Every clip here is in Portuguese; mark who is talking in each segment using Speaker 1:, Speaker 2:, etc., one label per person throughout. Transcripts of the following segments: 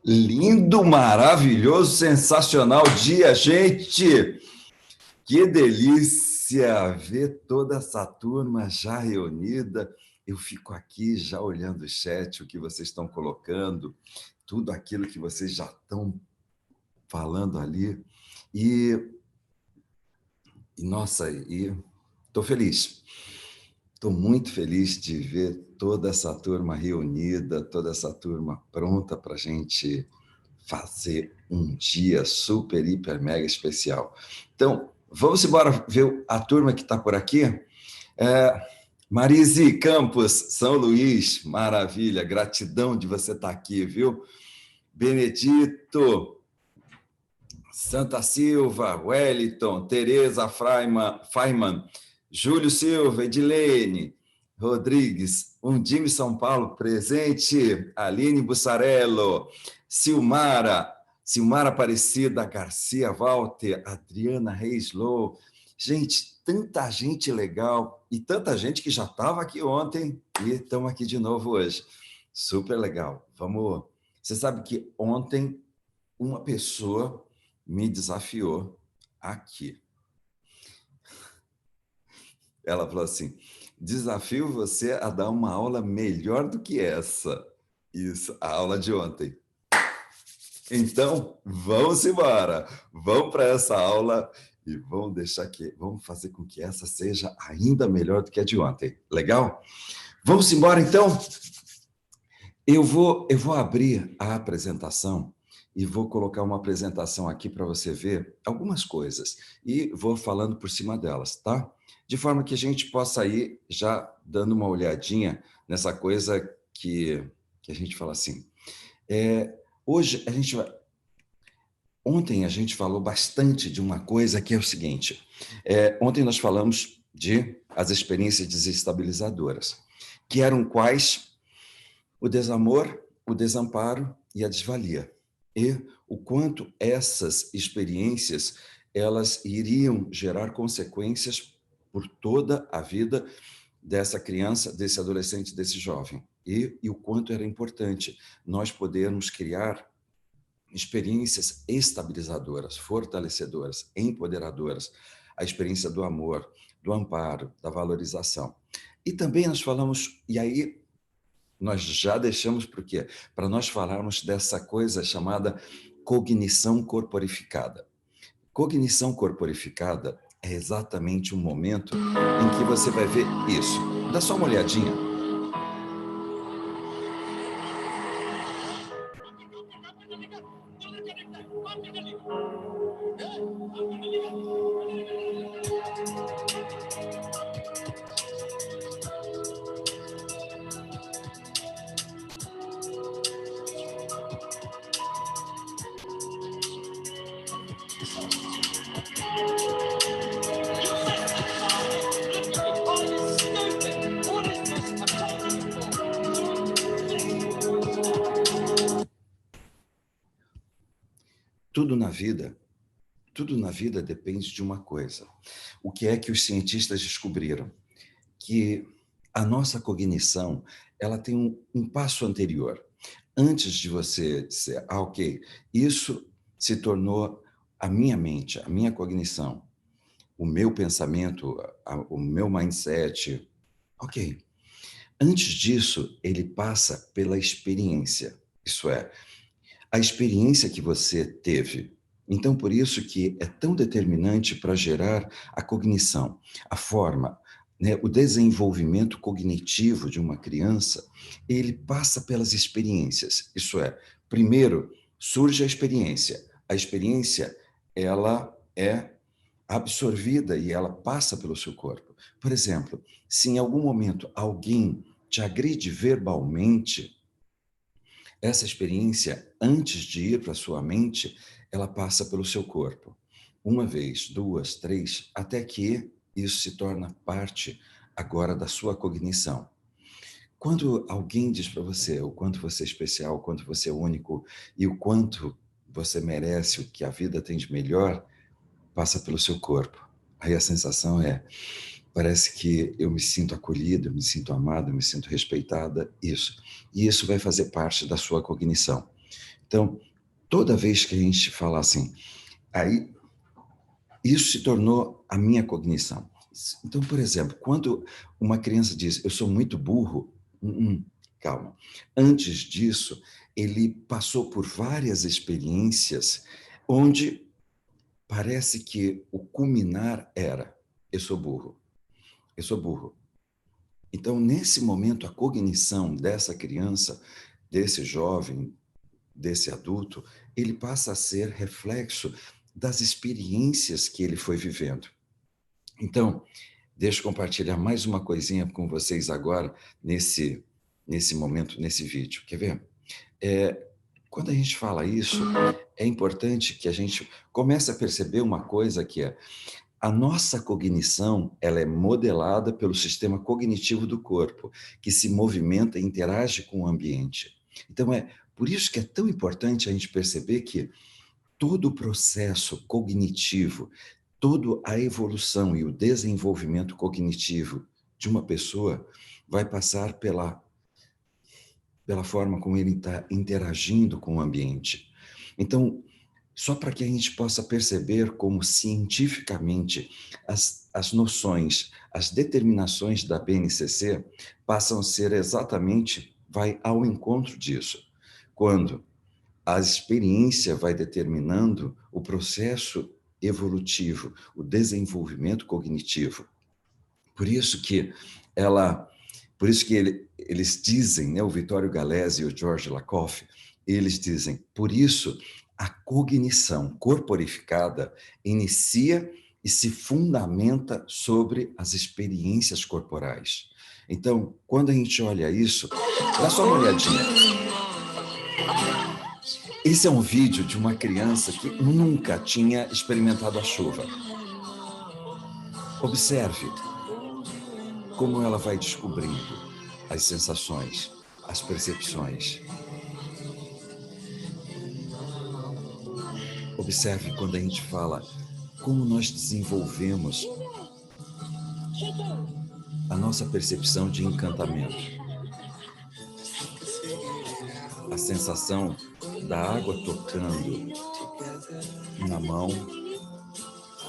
Speaker 1: Lindo, maravilhoso, sensacional dia, gente! Que delícia ver toda essa turma já reunida. Eu fico aqui já olhando o chat, o que vocês estão colocando, tudo aquilo que vocês já estão falando ali. Nossa, estou feliz. Estou muito feliz de ver toda essa turma reunida, toda essa turma pronta para a gente fazer um dia super, hiper, mega especial. Então, vamos embora ver a turma que está por aqui? Marise Campos, São Luís, maravilha, gratidão de você estar aqui, viu? Benedito, Santa Silva, Wellington, Tereza Freiman, Júlio Silva, Edilene, Rodrigues, Undime São Paulo presente, Aline Bussarello, Silmara Aparecida, Garcia Walter, Adriana Reis Low. Gente, tanta gente legal e tanta gente que já estava aqui ontem e estamos aqui de novo hoje. Super legal. Vamos. Você sabe que ontem uma pessoa me desafiou aqui. Ela falou assim: desafio você a dar uma aula melhor do que essa. Isso, a aula de ontem. Então, vamos embora. Vamos para essa aula e vamos fazer com que essa seja ainda melhor do que a de ontem. Legal? Vamos embora, então? Eu vou abrir a apresentação e vou colocar uma apresentação aqui para você ver algumas coisas e vou falando por cima delas, tá? De forma que a gente possa ir já dando uma olhadinha nessa coisa que a gente fala assim. Hoje a gente vai... Ontem a gente falou bastante de uma coisa que é o seguinte. Ontem nós falamos de as experiências desestabilizadoras, que eram quais? O desamor, o desamparo e a desvalia. E o quanto essas experiências elas iriam gerar consequências por toda a vida dessa criança, desse adolescente, desse jovem. E o quanto era importante nós podermos criar experiências estabilizadoras, fortalecedoras, empoderadoras, a experiência do amor, do amparo, da valorização. E também nós falamos, e aí nós já deixamos por quê? Para nós falarmos dessa coisa chamada cognição corporificada. Cognição corporificada é exatamente um momento em que você vai ver isso. Dá só uma olhadinha. Tudo na vida depende de uma coisa. O que é que os cientistas descobriram? Que a nossa cognição ela tem um passo anterior. Antes de você dizer, ok, isso se tornou a minha mente, a minha cognição, o meu pensamento, o meu mindset, ok. Antes disso, ele passa pela experiência. Isso é, a experiência que você teve. Então, por isso que é tão determinante para gerar a cognição, a forma, né? O desenvolvimento cognitivo de uma criança, ele passa pelas experiências. Isso é, primeiro surge a experiência. A experiência, ela é absorvida e ela passa pelo seu corpo. Por exemplo, se em algum momento alguém te agride verbalmente, essa experiência, antes de ir para a sua mente, ela passa pelo seu corpo. Uma vez, duas, três, até que isso se torna parte agora da sua cognição. Quando alguém diz para você o quanto você é especial, o quanto você é único e o quanto você merece o que a vida tem de melhor, passa pelo seu corpo. Aí a sensação parece que eu me sinto acolhido, eu me sinto amado, eu me sinto respeitada, isso. E isso vai fazer parte da sua cognição. Então, toda vez que a gente fala assim, aí isso se tornou a minha cognição. Então, por exemplo, quando uma criança diz, eu sou muito burro, calma. Antes disso, ele passou por várias experiências onde parece que o culminar era, eu sou burro, eu sou burro. Então, nesse momento, a cognição dessa criança, desse jovem, desse adulto, ele passa a ser reflexo das experiências que ele foi vivendo. Então, deixa eu compartilhar mais uma coisinha com vocês agora, nesse momento, nesse vídeo. Quer ver? Quando a gente fala isso, é importante que a gente comece a perceber uma coisa que é a nossa cognição, ela é modelada pelo sistema cognitivo do corpo, que se movimenta e interage com o ambiente. Então, por isso que é tão importante a gente perceber que todo o processo cognitivo, toda a evolução e o desenvolvimento cognitivo de uma pessoa vai passar pela forma como ele está interagindo com o ambiente. Então, só para que a gente possa perceber como cientificamente as noções, as determinações da BNCC passam a ser exatamente, vai ao encontro disso. Quando a experiência vai determinando o processo evolutivo, o desenvolvimento cognitivo. Por isso que eles dizem, né, o Vittorio Galezi e o George Lakoff, eles dizem, por isso a cognição corporificada inicia e se fundamenta sobre as experiências corporais. Então, quando a gente olha isso, dá só uma olhadinha. Esse é um vídeo de uma criança que nunca tinha experimentado a chuva. Observe como ela vai descobrindo as sensações, as percepções. Observe quando a gente fala como nós desenvolvemos a nossa percepção de encantamento. A sensação da água tocando na mão,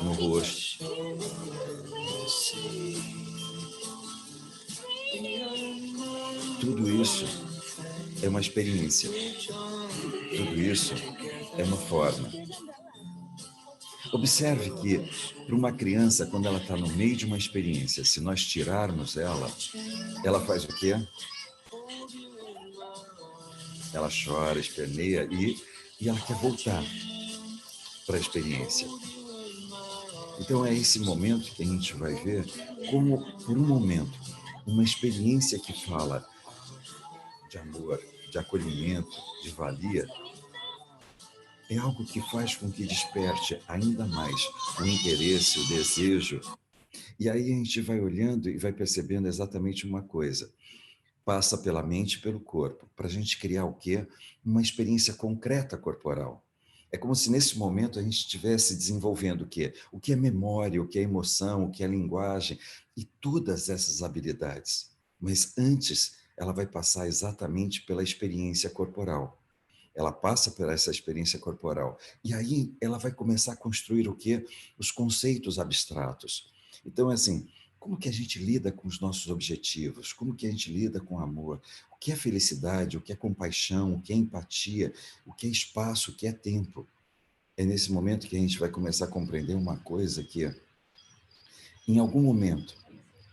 Speaker 1: no rosto. Tudo isso é uma experiência. Tudo isso é uma forma. Observe que, para uma criança, quando ela está no meio de uma experiência, se nós tirarmos ela faz o quê? Ela chora, esperneia e ela quer voltar para a experiência. Então é esse momento que a gente vai ver como, por um momento, uma experiência que fala de amor, de acolhimento, de valia, é algo que faz com que desperte ainda mais o interesse, o desejo. E aí a gente vai olhando e vai percebendo exatamente uma coisa. Passa pela mente e pelo corpo, para a gente criar o quê? Uma experiência concreta corporal. É como se nesse momento a gente estivesse desenvolvendo o quê? O que é memória, o que é emoção, o que é linguagem e todas essas habilidades. Mas antes, ela vai passar exatamente pela experiência corporal. Ela passa por essa experiência corporal. E aí ela vai começar a construir o quê? Os conceitos abstratos. Então, é assim, como que a gente lida com os nossos objetivos? Como que a gente lida com o amor? O que é felicidade? O que é compaixão? O que é empatia? O que é espaço? O que é tempo? É nesse momento que a gente vai começar a compreender uma coisa que, em algum momento,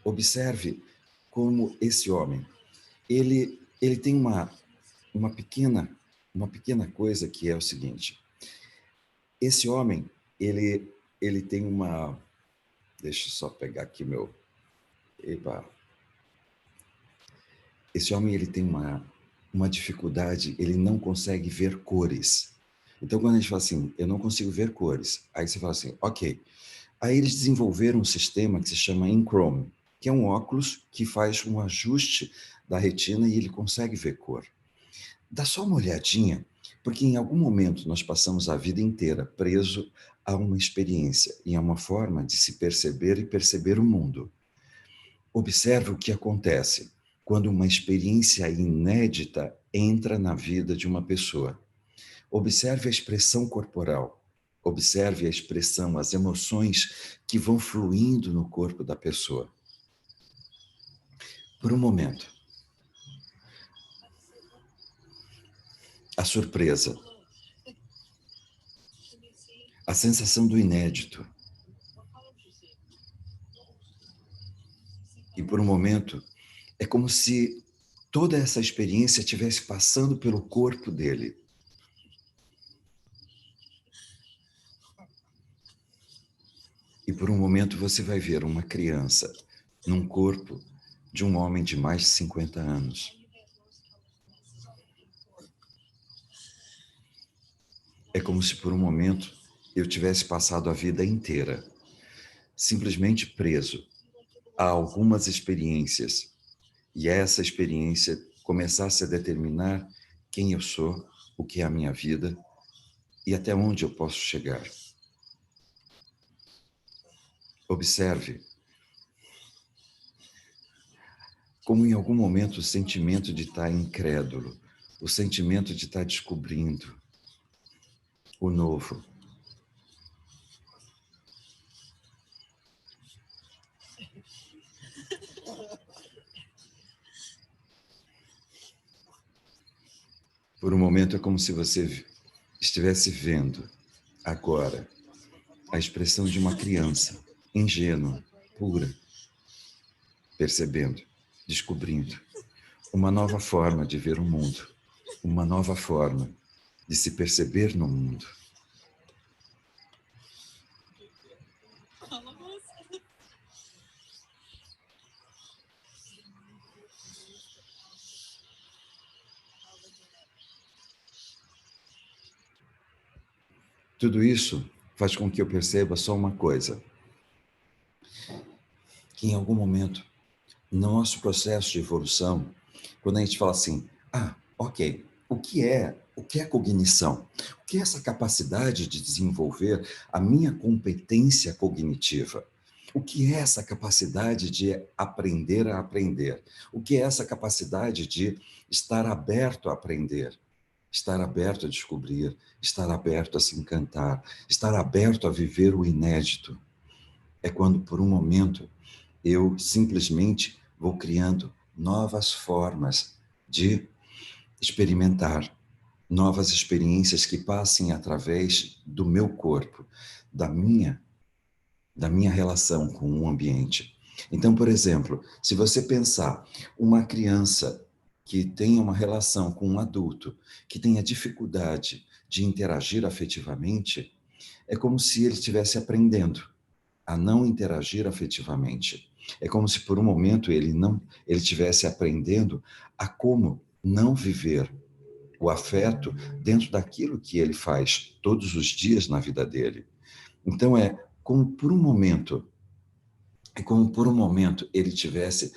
Speaker 1: observe como esse homem, ele tem uma pequena coisa que é o seguinte. Esse homem, ele tem uma... Deixa eu só pegar aqui meu... Epa. Esse homem, ele tem uma dificuldade, ele não consegue ver cores. Então, quando a gente fala assim, eu não consigo ver cores, aí você fala assim, ok. Aí eles desenvolveram um sistema que se chama Enchrome, que é um óculos que faz um ajuste da retina e ele consegue ver cor. Dá só uma olhadinha, porque em algum momento nós passamos a vida inteira preso a uma experiência e a uma forma de se perceber e perceber o mundo. Observe o que acontece quando uma experiência inédita entra na vida de uma pessoa. Observe a expressão corporal. Observe a expressão, as emoções que vão fluindo no corpo da pessoa. Por um momento. A surpresa. A sensação do inédito. E por um momento, é como se toda essa experiência estivesse passando pelo corpo dele. E por um momento você vai ver uma criança num corpo de um homem de mais de 50 anos. É como se por um momento eu tivesse passado a vida inteira simplesmente preso a algumas experiências e essa experiência começasse a determinar quem eu sou, o que é a minha vida e até onde eu posso chegar. Observe como em algum momento o sentimento de estar incrédulo, o sentimento de estar descobrindo o novo. Por um momento é como se você estivesse vendo agora a expressão de uma criança ingênua, pura, percebendo, descobrindo uma nova forma de ver o mundo, uma nova forma de se perceber no mundo. Tudo isso faz com que eu perceba só uma coisa, que em algum momento, no nosso processo de evolução, quando a gente fala assim, ok, o que é cognição? O que é essa capacidade de desenvolver a minha competência cognitiva? O que é essa capacidade de aprender a aprender? O que é essa capacidade de estar aberto a aprender? Estar aberto a descobrir, estar aberto a se encantar, estar aberto a viver o inédito. É quando, por um momento, eu simplesmente vou criando novas formas de experimentar, novas experiências que passem através do meu corpo, da minha relação com o ambiente. Então, por exemplo, se você pensar uma criança que tenha uma relação com um adulto, que tenha dificuldade de interagir afetivamente, é como se ele estivesse aprendendo a não interagir afetivamente. É como se por um momento ele estivesse aprendendo a como não viver o afeto dentro daquilo que ele faz todos os dias na vida dele. Então é como por um momento ele tivesse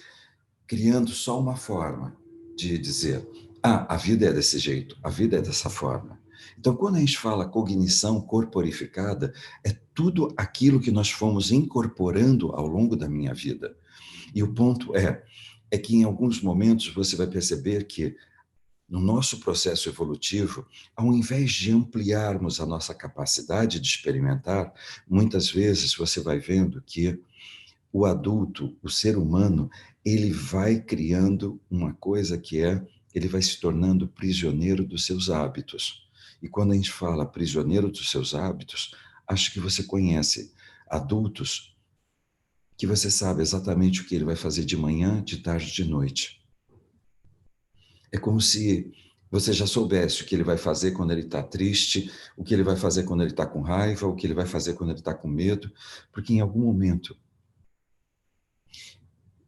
Speaker 1: criando só uma forma de dizer, a vida é desse jeito, a vida é dessa forma. Então, quando a gente fala cognição corporificada, é tudo aquilo que nós fomos incorporando ao longo da minha vida. E o ponto é que em alguns momentos você vai perceber que no nosso processo evolutivo, ao invés de ampliarmos a nossa capacidade de experimentar, muitas vezes você vai vendo que o adulto, o ser humano, ele vai criando uma coisa ele vai se tornando prisioneiro dos seus hábitos. E quando a gente fala prisioneiro dos seus hábitos, acho que você conhece adultos que você sabe exatamente o que ele vai fazer de manhã, de tarde, de noite. É como se você já soubesse o que ele vai fazer quando ele está triste, o que ele vai fazer quando ele está com raiva, o que ele vai fazer quando ele está com medo, porque em algum momento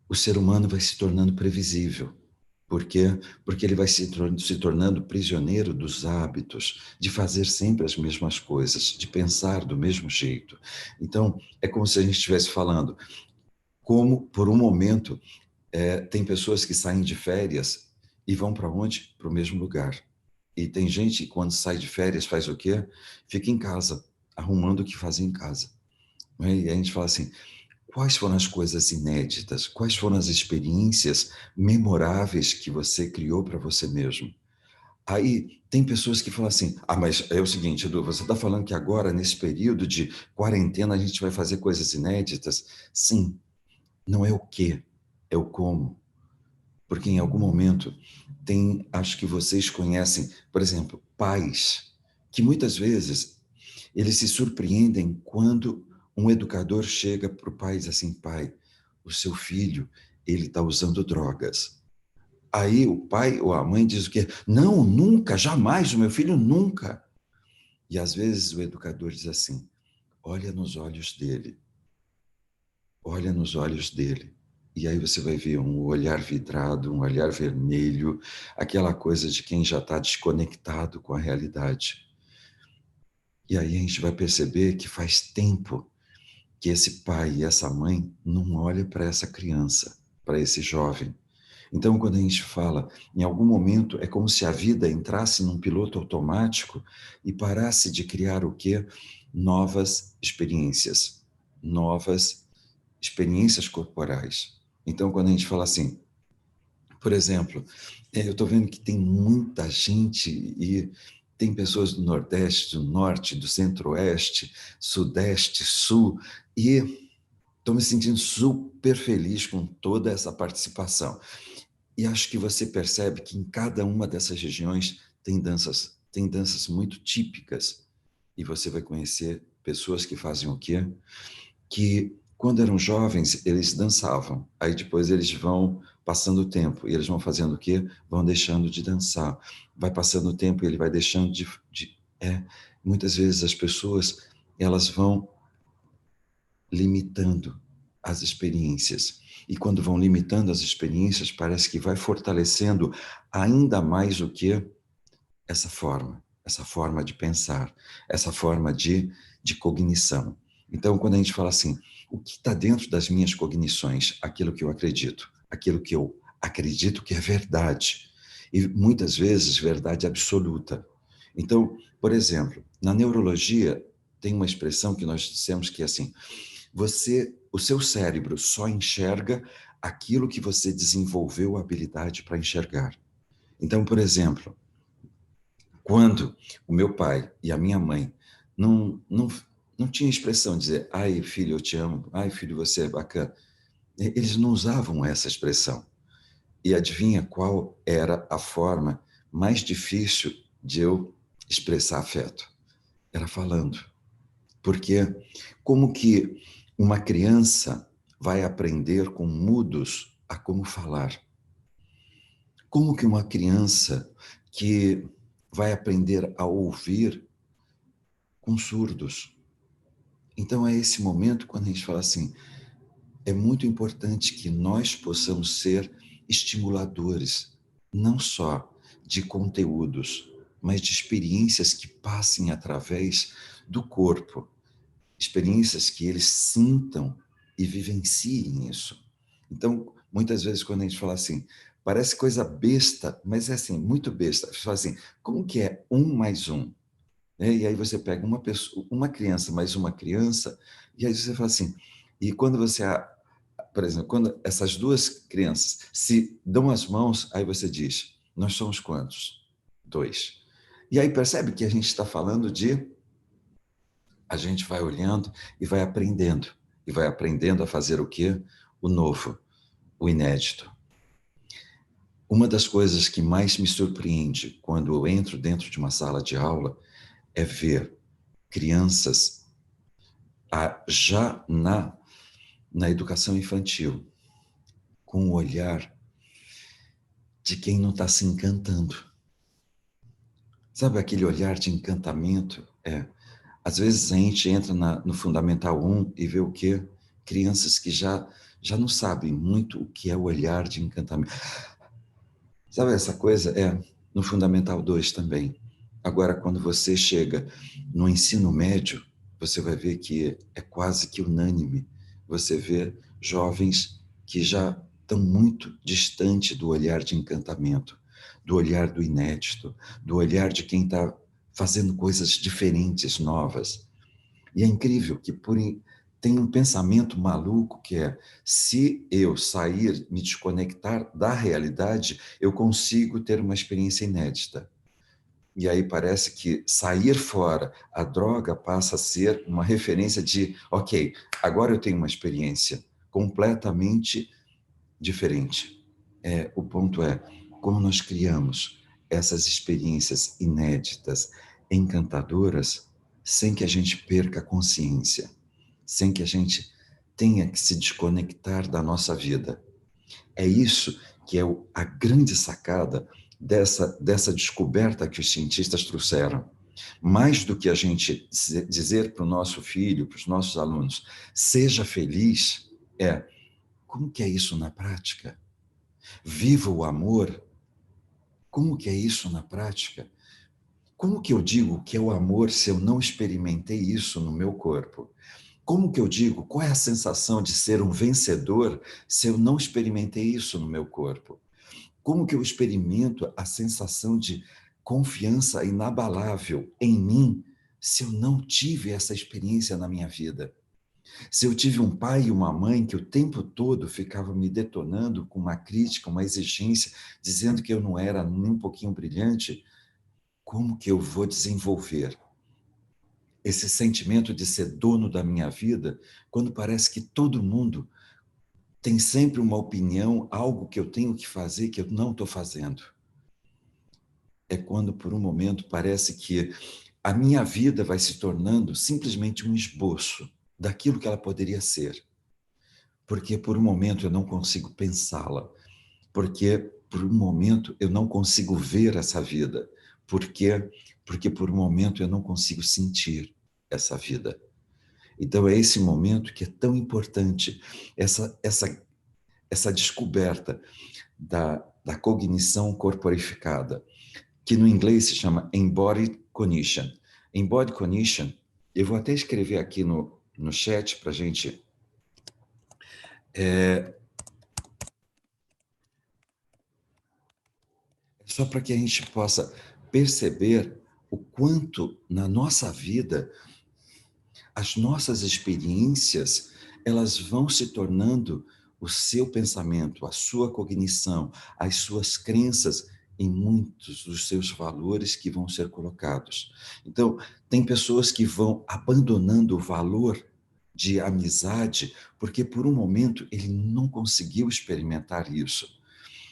Speaker 1: o ser humano vai se tornando previsível. Por quê? Porque ele vai se tornando prisioneiro dos hábitos, de fazer sempre as mesmas coisas, de pensar do mesmo jeito. Então, é como se a gente estivesse falando, como por um momento, tem pessoas que saem de férias e vão para onde? Para o mesmo lugar. E tem gente que quando sai de férias faz o quê? Fica em casa, arrumando o que fazia em casa. E a gente fala assim, quais foram as coisas inéditas? Quais foram as experiências memoráveis que você criou para você mesmo? Aí tem pessoas que falam assim, mas é o seguinte, Edu, você está falando que agora, nesse período de quarentena, a gente vai fazer coisas inéditas? Sim, não é o quê, é o como. Porque em algum momento tem, acho que vocês conhecem, por exemplo, pais, que muitas vezes eles se surpreendem quando um educador chega para o pai e diz assim, pai, o seu filho, ele está usando drogas. Aí o pai ou a mãe diz o quê? Não, nunca, jamais, o meu filho nunca. E às vezes o educador diz assim, olha nos olhos dele, olha nos olhos dele. E aí você vai ver um olhar vidrado, um olhar vermelho, aquela coisa de quem já está desconectado com a realidade. E aí a gente vai perceber que faz tempo que esse pai e essa mãe não olham para essa criança, para esse jovem. Então, quando a gente fala, em algum momento, é como se a vida entrasse num piloto automático e parasse de criar o quê? Novas experiências, novas experiências corporais. Então, quando a gente fala assim, por exemplo, eu estou vendo que tem muita gente e tem pessoas do Nordeste, do Norte, do Centro-Oeste, Sudeste, Sul, e estou me sentindo super feliz com toda essa participação. E acho que você percebe que em cada uma dessas regiões tem danças muito típicas. E você vai conhecer pessoas que fazem o quê? Que quando eram jovens, eles dançavam. Aí depois eles vão passando o tempo e eles vão fazendo o quê? Vão deixando de dançar. Vai passando o tempo e ele vai deixando muitas vezes as pessoas, elas vão limitando as experiências. E quando vão limitando as experiências, parece que vai fortalecendo ainda mais o que? Essa forma de pensar, essa forma de cognição. Então, quando a gente fala assim, o que está dentro das minhas cognições? Aquilo que eu acredito, aquilo que eu acredito que é verdade. E muitas vezes, verdade absoluta. Então, por exemplo, na neurologia, tem uma expressão que nós dissemos que é assim, o seu cérebro só enxerga aquilo que você desenvolveu a habilidade para enxergar. Então, por exemplo, quando o meu pai e a minha mãe não, não, não tinham expressão de dizer, ai filho, eu te amo, ai filho, você é bacana, eles não usavam essa expressão. E adivinha qual era a forma mais difícil de eu expressar afeto? Era falando. Porque como que uma criança vai aprender com mudos a como falar? Como que uma criança que vai aprender a ouvir com surdos? Então é esse momento quando a gente fala assim, é muito importante que nós possamos ser estimuladores, não só de conteúdos, mas de experiências que passem através do corpo, experiências que eles sintam e vivenciem isso. Então, muitas vezes quando a gente fala assim, parece coisa besta, mas é assim, muito besta. Você fala assim, como que é 1 mais 1? E aí você pega uma pessoa, uma criança mais uma criança, e aí você fala assim, e quando você, por exemplo, quando essas duas crianças se dão as mãos, aí você diz, nós somos quantos? 2. E aí percebe que a gente está falando de a gente vai olhando e vai aprendendo a fazer o quê? O novo, o inédito. Uma das coisas que mais me surpreende quando eu entro dentro de uma sala de aula é ver crianças já na educação infantil, com o olhar de quem não está se encantando. Sabe aquele olhar de encantamento? Às vezes a gente entra no Fundamental 1 e vê o quê? Crianças que já não sabem muito o que é o olhar de encantamento. Sabe essa coisa? No Fundamental 2 também. Agora, quando você chega no ensino médio, você vai ver que é quase que unânime. Você vê jovens que já estão muito distante do olhar de encantamento, do olhar do inédito, do olhar de quem está fazendo coisas diferentes, novas. E é incrível que tem um pensamento maluco que é, se eu sair, me desconectar da realidade, eu consigo ter uma experiência inédita. E aí parece que sair fora, a droga passa a ser uma referência de, ok, agora eu tenho uma experiência completamente diferente. O ponto é, como nós criamos essas experiências inéditas, encantadoras, sem que a gente perca a consciência, sem que a gente tenha que se desconectar da nossa vida. É isso que é a grande sacada dessa descoberta que os cientistas trouxeram. Mais do que a gente dizer para o nosso filho, para os nossos alunos, seja feliz, como que é isso na prática? Viva o amor. Como que é isso na prática? Como que eu digo que é o amor se eu não experimentei isso no meu corpo? Como que eu digo qual é a sensação de ser um vencedor se eu não experimentei isso no meu corpo? Como que eu experimento a sensação de confiança inabalável em mim se eu não tive essa experiência na minha vida? Se eu tive um pai e uma mãe que o tempo todo ficavam me detonando com uma crítica, uma exigência, dizendo que eu não era nem um pouquinho brilhante, como que eu vou desenvolver esse sentimento de ser dono da minha vida quando parece que todo mundo tem sempre uma opinião, algo que eu tenho que fazer que eu não estou fazendo? É quando, por um momento, parece que a minha vida vai se tornando simplesmente um esboço daquilo que ela poderia ser. Porque, por um momento, eu não consigo pensá-la. Porque, por um momento, eu não consigo ver essa vida. Por quê? Porque, por um momento, eu não consigo sentir essa vida. Então, é esse momento que é tão importante, essa descoberta da cognição corporificada, que no inglês se chama Embodied Cognition. Embodied Cognition, eu vou até escrever aqui no chat para a gente... só para que a gente possa perceber o quanto na nossa vida as nossas experiências elas vão se tornando o seu pensamento, a sua cognição, as suas crenças em muitos dos seus valores que vão ser colocados. Então, tem pessoas que vão abandonando o valor de amizade porque por um momento ele não conseguiu experimentar isso.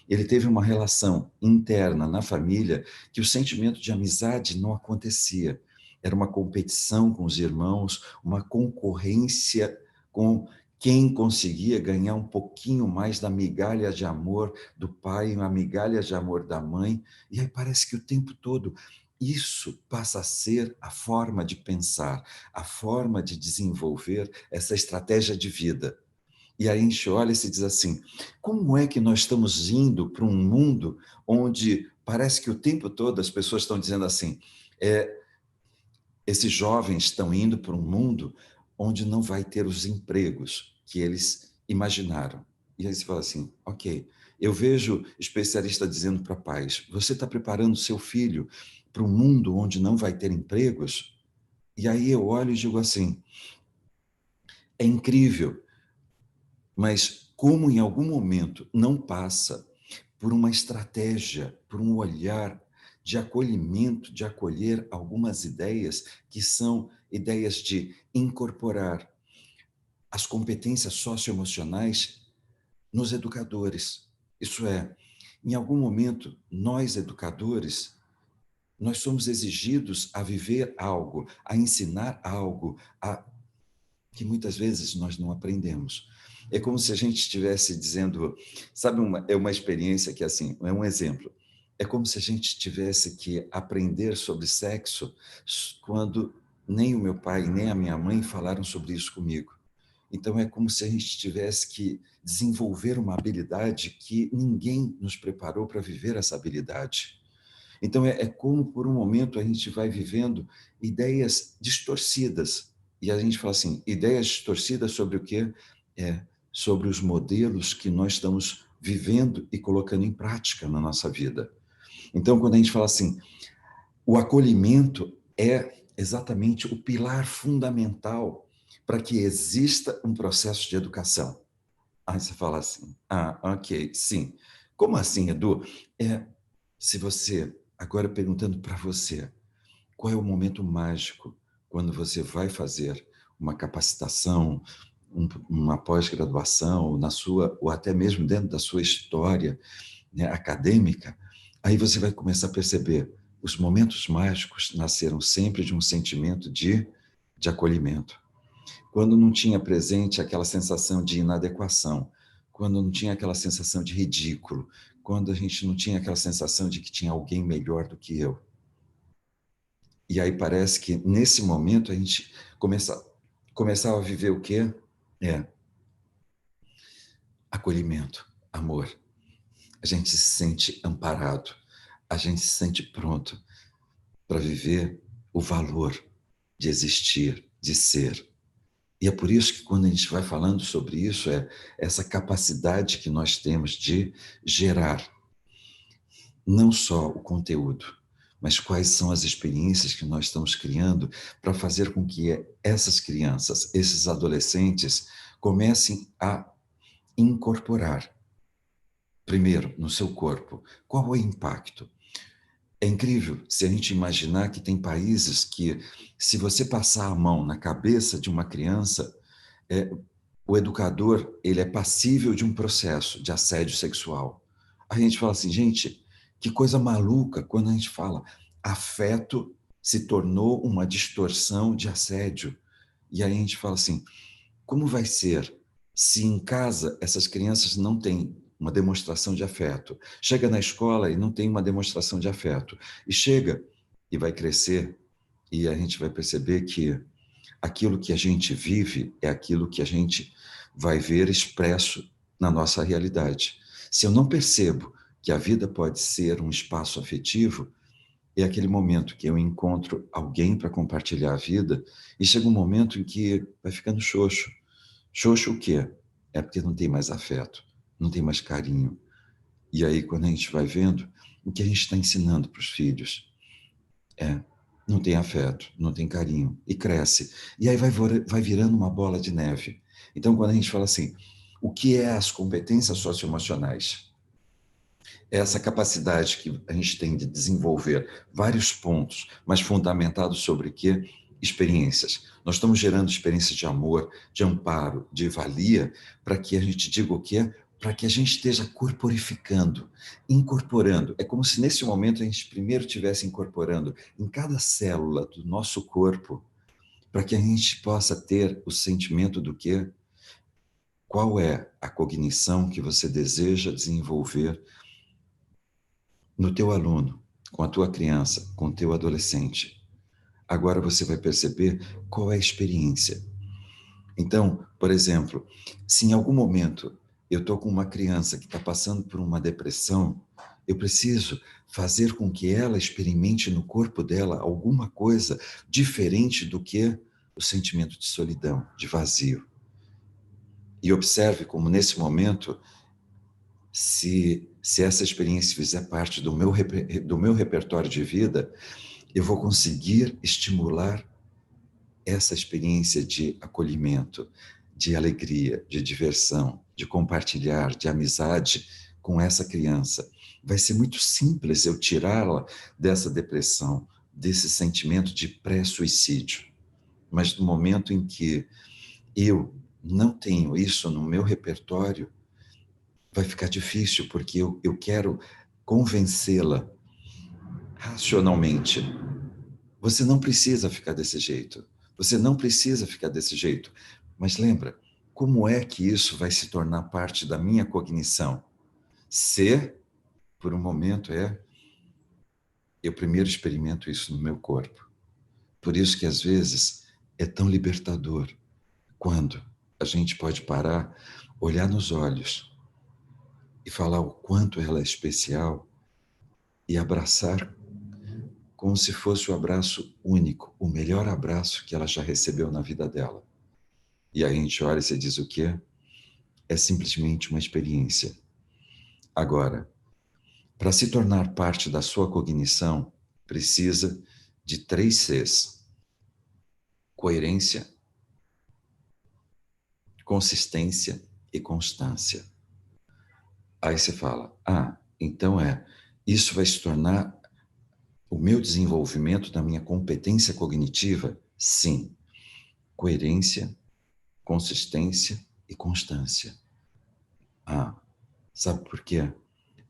Speaker 1: Ele teve uma relação interna na família que o sentimento de amizade não acontecia. Era uma competição com os irmãos, uma concorrência com quem conseguia ganhar um pouquinho mais da migalha de amor do pai, uma migalha de amor da mãe. E aí parece que o tempo todo isso passa a ser a forma de pensar, a forma de desenvolver essa estratégia de vida. E aí a gente olha e se diz assim, como é que nós estamos indo para um mundo onde parece que o tempo todo as pessoas estão dizendo assim, esses jovens estão indo para um mundo onde não vai ter os empregos que eles imaginaram. E aí você fala assim, ok, eu vejo especialista dizendo para pais, você está preparando seu filho para um mundo onde não vai ter empregos? E aí eu olho e digo assim, é incrível, mas como em algum momento não passa por uma estratégia, por um olhar de acolhimento, de acolher algumas ideias que são ideias de incorporar as competências socioemocionais nos educadores. Isso é, em algum momento, nós educadores, nós somos exigidos a viver algo, a ensinar algo, que muitas vezes nós não aprendemos. É como se a gente estivesse dizendo, sabe, é uma experiência que, assim, é um exemplo. É como se a gente tivesse que aprender sobre sexo quando nem o meu pai, nem a minha mãe falaram sobre isso comigo. Então, é como se a gente tivesse que desenvolver uma habilidade que ninguém nos preparou para viver essa habilidade. Então, é como, por um momento, a gente vai vivendo ideias distorcidas. E a gente fala assim, ideias distorcidas sobre o quê? Sobre os modelos que nós estamos vivendo e colocando em prática na nossa vida. Então, quando a gente fala assim, o acolhimento é exatamente o pilar fundamental para que exista um processo de educação. Aí você fala assim, ok, sim. Como assim, Edu? Se você Agora perguntando para você, qual é o momento mágico quando você vai fazer uma capacitação, uma pós-graduação, na sua, ou até mesmo dentro da sua história, né, acadêmica, aí você vai começar a perceber, os momentos mágicos nasceram sempre de um sentimento de acolhimento. Quando não tinha presente aquela sensação de inadequação, quando não tinha aquela sensação de ridículo, quando a gente não tinha aquela sensação de que tinha alguém melhor do que eu. E aí parece que, nesse momento, a gente começava a viver o quê? Acolhimento, amor. A gente se sente amparado, a gente se sente pronto para viver o valor de existir, de ser. E é por isso que, quando a gente vai falando sobre isso, é essa capacidade que nós temos de gerar não só o conteúdo, mas quais são as experiências que nós estamos criando para fazer com que essas crianças, esses adolescentes, comecem a incorporar, primeiro, no seu corpo, qual é o impacto. É incrível se a gente imaginar que tem países que, se você passar a mão na cabeça de uma criança, o educador, ele é passível de um processo de assédio sexual. A gente fala assim, gente, que coisa maluca quando a gente fala afeto se tornou uma distorção de assédio. E aí a gente fala assim, como vai ser se em casa essas crianças não têm uma demonstração de afeto? Chega na escola e não tem uma demonstração de afeto. E chega e vai crescer e a gente vai perceber que aquilo que a gente vive é aquilo que a gente vai ver expresso na nossa realidade. Se eu não percebo que a vida pode ser um espaço afetivo, é aquele momento que eu encontro alguém para compartilhar a vida e chega um momento em que vai ficando xoxo. Xoxo o quê? É porque não tem mais afeto, não tem mais carinho. E aí, quando a gente vai vendo, o que a gente está ensinando para os filhos não tem afeto, não tem carinho, e cresce. E aí vai virando uma bola de neve. Então, quando a gente fala assim, o que é as competências socioemocionais? É essa capacidade que a gente tem de desenvolver vários pontos, mas fundamentados sobre quê? Experiências. Nós estamos gerando experiências de amor, de amparo, de valia, para que a gente diga o quê? Para que a gente esteja corporificando, incorporando. É como se nesse momento a gente primeiro estivesse incorporando em cada célula do nosso corpo, para que a gente possa ter o sentimento do quê? Qual é a cognição que você deseja desenvolver no teu aluno, com a tua criança, com o teu adolescente. Agora você vai perceber qual é a experiência. Então, por exemplo, se em algum momento eu estou com uma criança que está passando por uma depressão, eu preciso fazer com que ela experimente no corpo dela alguma coisa diferente do que o sentimento de solidão, de vazio. E observe como, nesse momento, se essa experiência fizer parte do meu repertório de vida, eu vou conseguir estimular essa experiência de acolhimento, de alegria, de diversão, de compartilhar, de amizade com essa criança. Vai ser muito simples eu tirá-la dessa depressão, desse sentimento de pré-suicídio. Mas no momento em que eu não tenho isso no meu repertório, vai ficar difícil, porque eu quero convencê-la racionalmente. Você não precisa ficar desse jeito. Você não precisa ficar desse jeito. Mas lembra, como é que isso vai se tornar parte da minha cognição? Se, por um momento, eu primeiro experimento isso no meu corpo. Por isso que, às vezes, é tão libertador quando a gente pode parar, olhar nos olhos e falar o quanto ela é especial e abraçar como se fosse o abraço único, o melhor abraço que ela já recebeu na vida dela. E aí a gente olha e você diz o quê? É simplesmente uma experiência. Agora, para se tornar parte da sua cognição, precisa de 3 Cs: coerência, consistência e constância. Aí você fala, então isso vai se tornar O meu desenvolvimento da minha competência cognitiva? Sim. Coerência, consistência e constância. Ah, sabe por quê?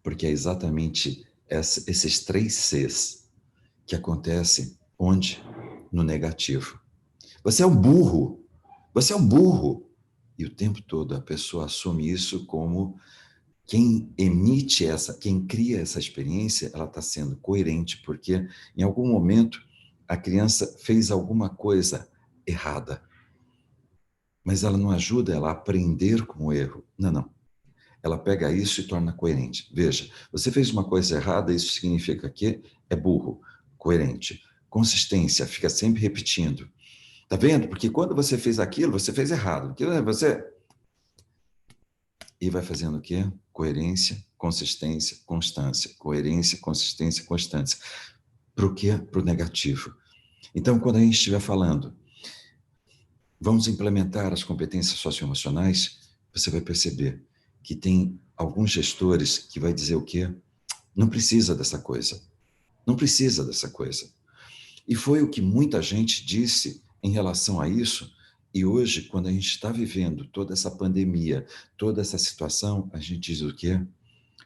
Speaker 1: Porque é exatamente esses 3 Cs que acontecem onde? No negativo. Você é um burro. Você é um burro. E o tempo todo a pessoa assume isso como quem emite quem cria essa experiência, ela está sendo coerente, porque em algum momento a criança fez alguma coisa errada, mas ela não ajuda ela a aprender com o erro. Não, não. Ela pega isso e torna coerente. Veja, você fez uma coisa errada, isso significa que é burro, coerente. Consistência, fica sempre repetindo. Tá vendo? Porque quando você fez aquilo, você fez errado. Porque você... E vai fazendo o quê? Coerência, consistência, constância. Coerência, consistência, constância. Para o quê? Para o negativo. Então, quando a gente estiver falando, vamos implementar as competências socioemocionais, você vai perceber que tem alguns gestores que vai dizer o quê? Não precisa dessa coisa. Não precisa dessa coisa. E foi o que muita gente disse em relação a isso. E hoje, quando a gente está vivendo toda essa pandemia, toda essa situação, a gente diz o quê?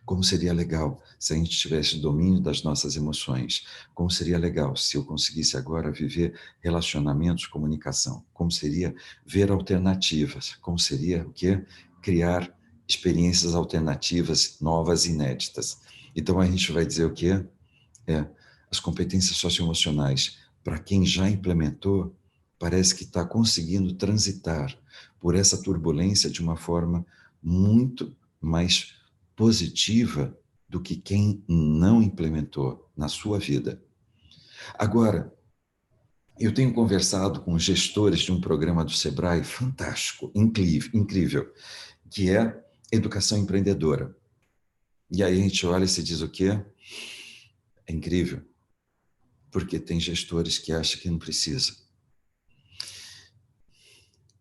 Speaker 1: Como seria legal se a gente tivesse domínio das nossas emoções? Como seria legal se eu conseguisse agora viver relacionamentos, comunicação? Como seria ver alternativas? Como seria o quê? Criar experiências alternativas, novas, inéditas. Então a gente vai dizer o quê? As competências socioemocionais, para quem já implementou, parece que está conseguindo transitar por essa turbulência de uma forma muito mais positiva do que quem não implementou na sua vida. Agora, eu tenho conversado com gestores de um programa do Sebrae fantástico, incrível, que é Educação Empreendedora. E aí a gente olha e se diz o quê? É incrível, porque tem gestores que acham que não precisa.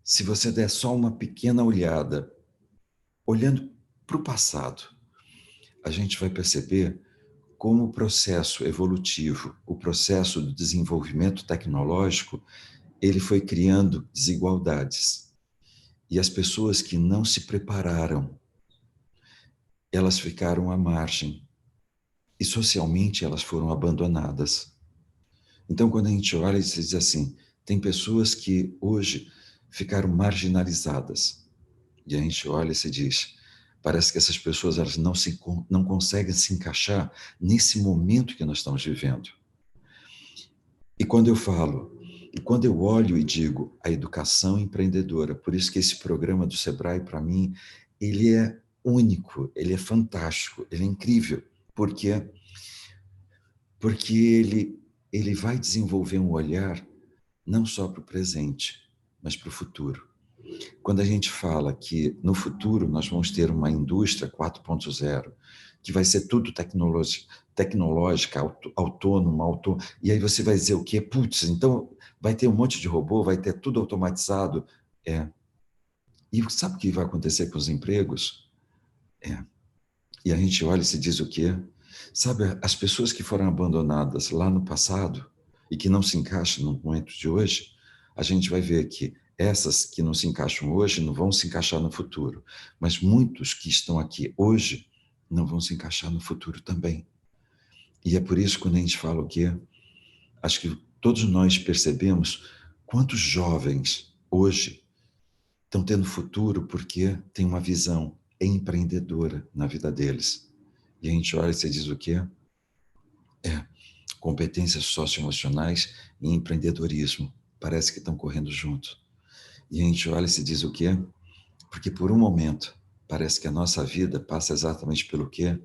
Speaker 1: Se você der só uma pequena olhada, olhando para o passado, a gente vai perceber como o processo evolutivo, o processo do desenvolvimento tecnológico, ele foi criando desigualdades. E as pessoas que não se prepararam, elas ficaram à margem. E socialmente elas foram abandonadas. Então, quando a gente olha e se diz assim, tem pessoas que hoje ficaram marginalizadas. E a gente olha e se diz, parece que essas pessoas elas não conseguem se encaixar nesse momento que nós estamos vivendo. E quando eu falo, e quando eu olho e digo a educação empreendedora, por isso que esse programa do Sebrae, para mim, ele é único, ele é fantástico, ele é incrível. Por quê? Porque ele vai desenvolver um olhar não só para o presente, mas para o futuro. Quando a gente fala que no futuro nós vamos ter uma indústria 4.0, que vai ser tudo tecnológica, autônoma, e aí você vai dizer o quê? Putz, então vai ter um monte de robô, vai ter tudo automatizado. E sabe o que vai acontecer com os empregos? E a gente olha e se diz o quê? Sabe, as pessoas que foram abandonadas lá no passado e que não se encaixam no momento de hoje, a gente vai ver que essas que não se encaixam hoje não vão se encaixar no futuro, mas muitos que estão aqui hoje não vão se encaixar no futuro também. E é por isso que quando a gente fala o quê? Acho que todos nós percebemos quantos jovens hoje estão tendo futuro porque tem uma visão empreendedora na vida deles. E a gente olha e você diz o quê? Competências socioemocionais e empreendedorismo. Parece que estão correndo junto. E a gente olha e se diz o quê? Porque por um momento parece que a nossa vida passa exatamente pelo quê?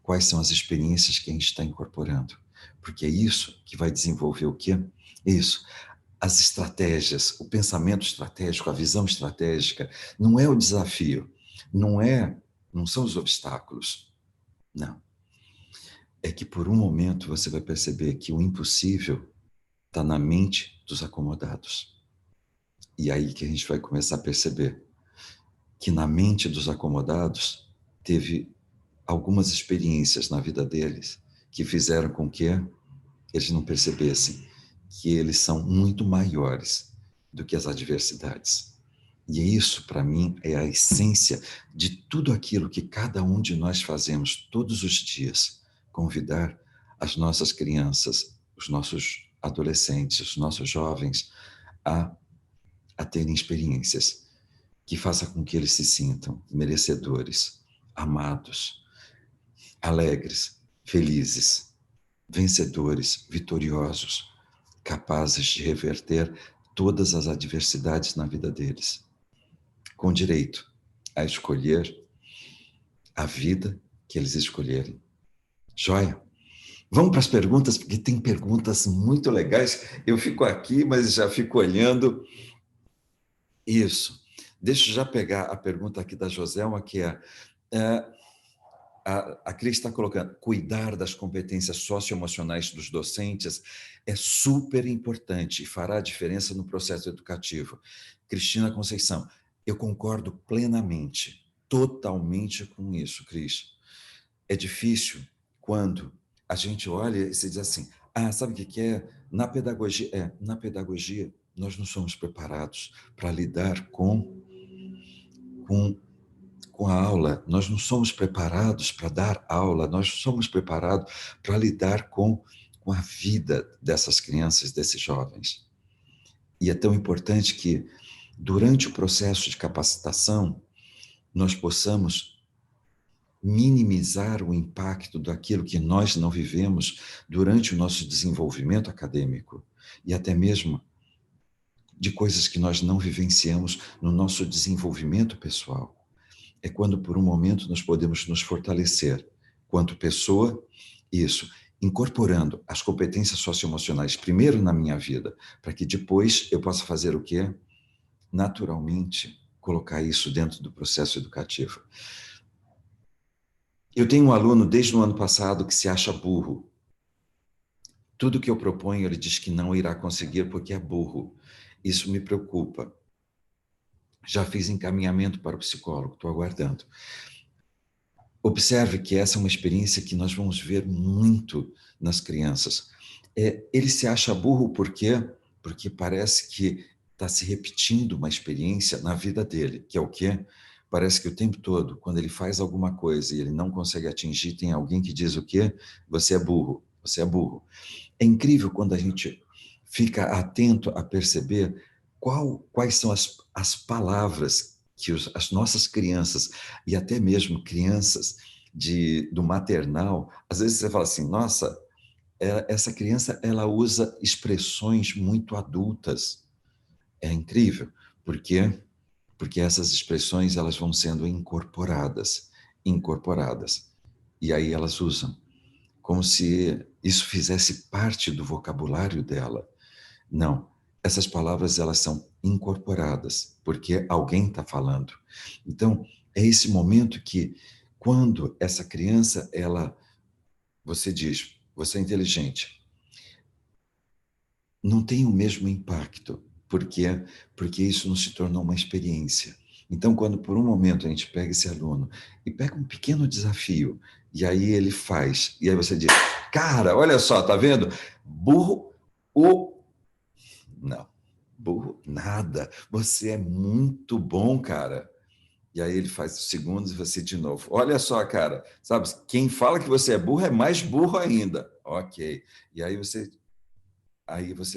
Speaker 1: Quais são as experiências que a gente está incorporando? Porque é isso que vai desenvolver o quê? Isso. As estratégias, o pensamento estratégico, a visão estratégica, não é o desafio, não são os obstáculos. Não. É que por um momento você vai perceber que o impossível está na mente dos acomodados. E aí que a gente vai começar a perceber que na mente dos acomodados teve algumas experiências na vida deles que fizeram com que eles não percebessem que eles são muito maiores do que as adversidades. E isso, para mim, é a essência de tudo aquilo que cada um de nós fazemos todos os dias. Convidar as nossas crianças, os nossos adolescentes, os nossos jovens a terem experiências que façam com que eles se sintam merecedores, amados, alegres, felizes, vencedores, vitoriosos, capazes de reverter todas as adversidades na vida deles, com direito a escolher a vida que eles escolherem. Joia? Vamos para as perguntas, porque tem perguntas muito legais. Eu fico aqui, mas já fico olhando. Isso. Deixa eu já pegar a pergunta aqui da Joselma, que é a Cris está colocando, cuidar das competências socioemocionais dos docentes é super importante e fará diferença no processo educativo. Cristina Conceição, eu concordo plenamente, totalmente com isso, Cris. É difícil quando a gente olha e se diz assim, sabe o que é? Na pedagogia, nós não somos preparados para lidar com a aula, nós não somos preparados para dar aula, nós somos preparados para lidar com a vida dessas crianças, desses jovens. E é tão importante que, durante o processo de capacitação, nós possamos minimizar o impacto daquilo que nós não vivemos durante o nosso desenvolvimento acadêmico e até mesmo de coisas que nós não vivenciamos no nosso desenvolvimento pessoal. É quando, por um momento, nós podemos nos fortalecer quanto pessoa, isso, incorporando as competências socioemocionais primeiro na minha vida, para que depois eu possa fazer o quê? Naturalmente, colocar isso dentro do processo educativo. Eu tenho um aluno desde o ano passado que se acha burro. Tudo que eu proponho, ele diz que não irá conseguir porque é burro. Isso me preocupa. Já fiz encaminhamento para o psicólogo, estou aguardando. Observe que essa é uma experiência que nós vamos ver muito nas crianças. Ele se acha burro por quê? Porque parece que está se repetindo uma experiência na vida dele, que é o quê? Parece que o tempo todo, quando ele faz alguma coisa e ele não consegue atingir, tem alguém que diz o quê? Você é burro, você é burro. É incrível quando a gente fica atento a perceber quais são as palavras que as nossas crianças, e até mesmo crianças do maternal, às vezes você fala assim, nossa, essa criança ela usa expressões muito adultas. É incrível. Por quê? Porque essas expressões elas vão sendo incorporadas. E aí elas usam como se isso fizesse parte do vocabulário dela. Não, essas palavras elas são incorporadas, porque alguém está falando. Então, é esse momento que, quando essa criança, você diz, você é inteligente, não tem o mesmo impacto. Por quê? Porque isso não se tornou uma experiência. Então, quando por um momento a gente pega esse aluno e pega um pequeno desafio, e aí ele faz, e aí você diz, cara, olha só, tá vendo? Burro, não, burro, nada. Você é muito bom, cara. E aí ele faz os segundos e você de novo. Olha só, cara, sabe? Quem fala que você é burro é mais burro ainda. Ok. E aí você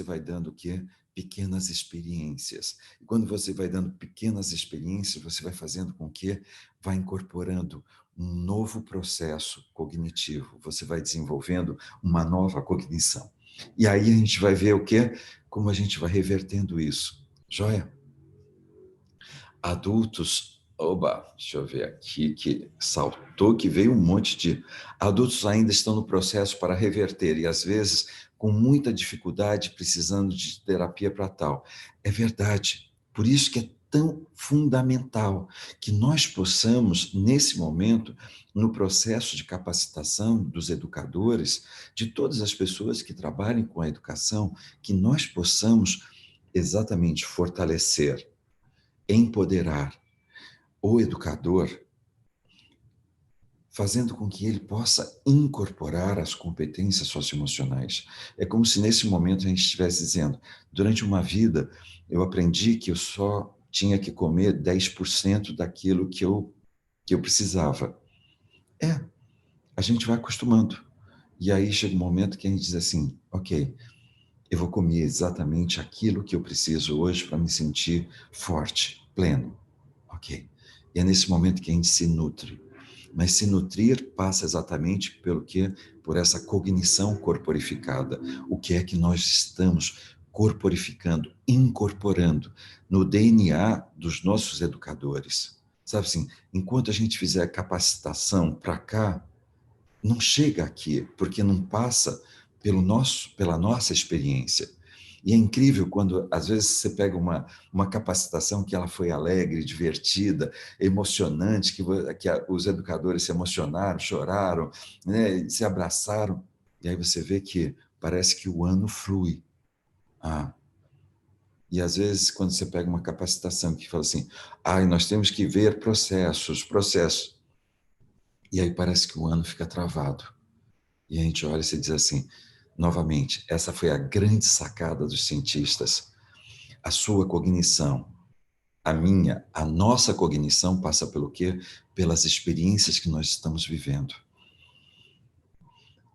Speaker 1: vai dando o quê? Pequenas experiências. E quando você vai dando pequenas experiências, você vai fazendo com que vai incorporando um novo processo cognitivo. Você vai desenvolvendo uma nova cognição. E aí a gente vai ver o quê? Como a gente vai revertendo isso. Joia? Adultos, deixa eu ver aqui que saltou, que veio um monte de... Adultos ainda estão no processo para reverter e às vezes com muita dificuldade, precisando de terapia para tal. É verdade. Por isso que é tão fundamental que nós possamos, nesse momento, no processo de capacitação dos educadores, de todas as pessoas que trabalhem com a educação, que nós possamos exatamente fortalecer, empoderar o educador, fazendo com que ele possa incorporar as competências socioemocionais. É como se nesse momento a gente estivesse dizendo, durante uma vida eu aprendi que eu só tinha que comer 10% daquilo que eu precisava. A gente vai acostumando. E aí chega um momento que a gente diz assim, ok, eu vou comer exatamente aquilo que eu preciso hoje para me sentir forte, pleno. Ok. E é nesse momento que a gente se nutre. Mas se nutrir passa exatamente pelo quê? Por essa cognição corporificada. O que é que nós estamos corporificando, incorporando no DNA dos nossos educadores? Sabe assim, enquanto a gente fizer capacitação para cá, não chega aqui, porque não passa pela nossa experiência. E é incrível quando, às vezes, você pega uma capacitação que ela foi alegre, divertida, emocionante, que os educadores se emocionaram, choraram, né, se abraçaram, e aí você vê que parece que o ano flui. Ah, e às vezes, quando você pega uma capacitação que fala assim, nós temos que ver processos, e aí parece que o ano fica travado. E a gente olha e se diz assim, novamente, essa foi a grande sacada dos cientistas. A sua cognição, a minha, a nossa cognição passa pelo quê? Pelas experiências que nós estamos vivendo.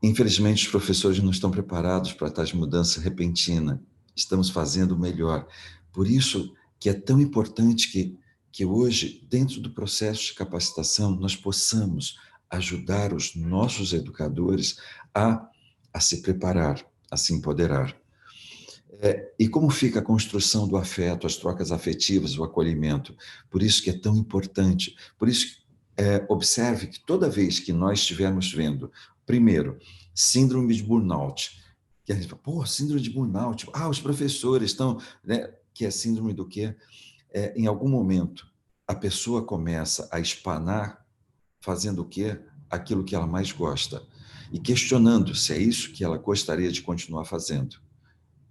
Speaker 1: Infelizmente, os professores não estão preparados para tais mudanças repentinas. Estamos fazendo o melhor. Por isso que é tão importante que hoje, dentro do processo de capacitação, nós possamos ajudar os nossos educadores a se preparar, a se empoderar. E como fica a construção do afeto, as trocas afetivas, o acolhimento? Por isso que é tão importante. Por isso, observe que toda vez que nós estivermos vendo, primeiro, síndrome de burnout, que a gente fala, síndrome de burnout, os professores estão, né? Que é síndrome do quê? Em algum momento, a pessoa começa a espanar fazendo o quê? Aquilo que ela mais gosta. E questionando se é isso que ela gostaria de continuar fazendo.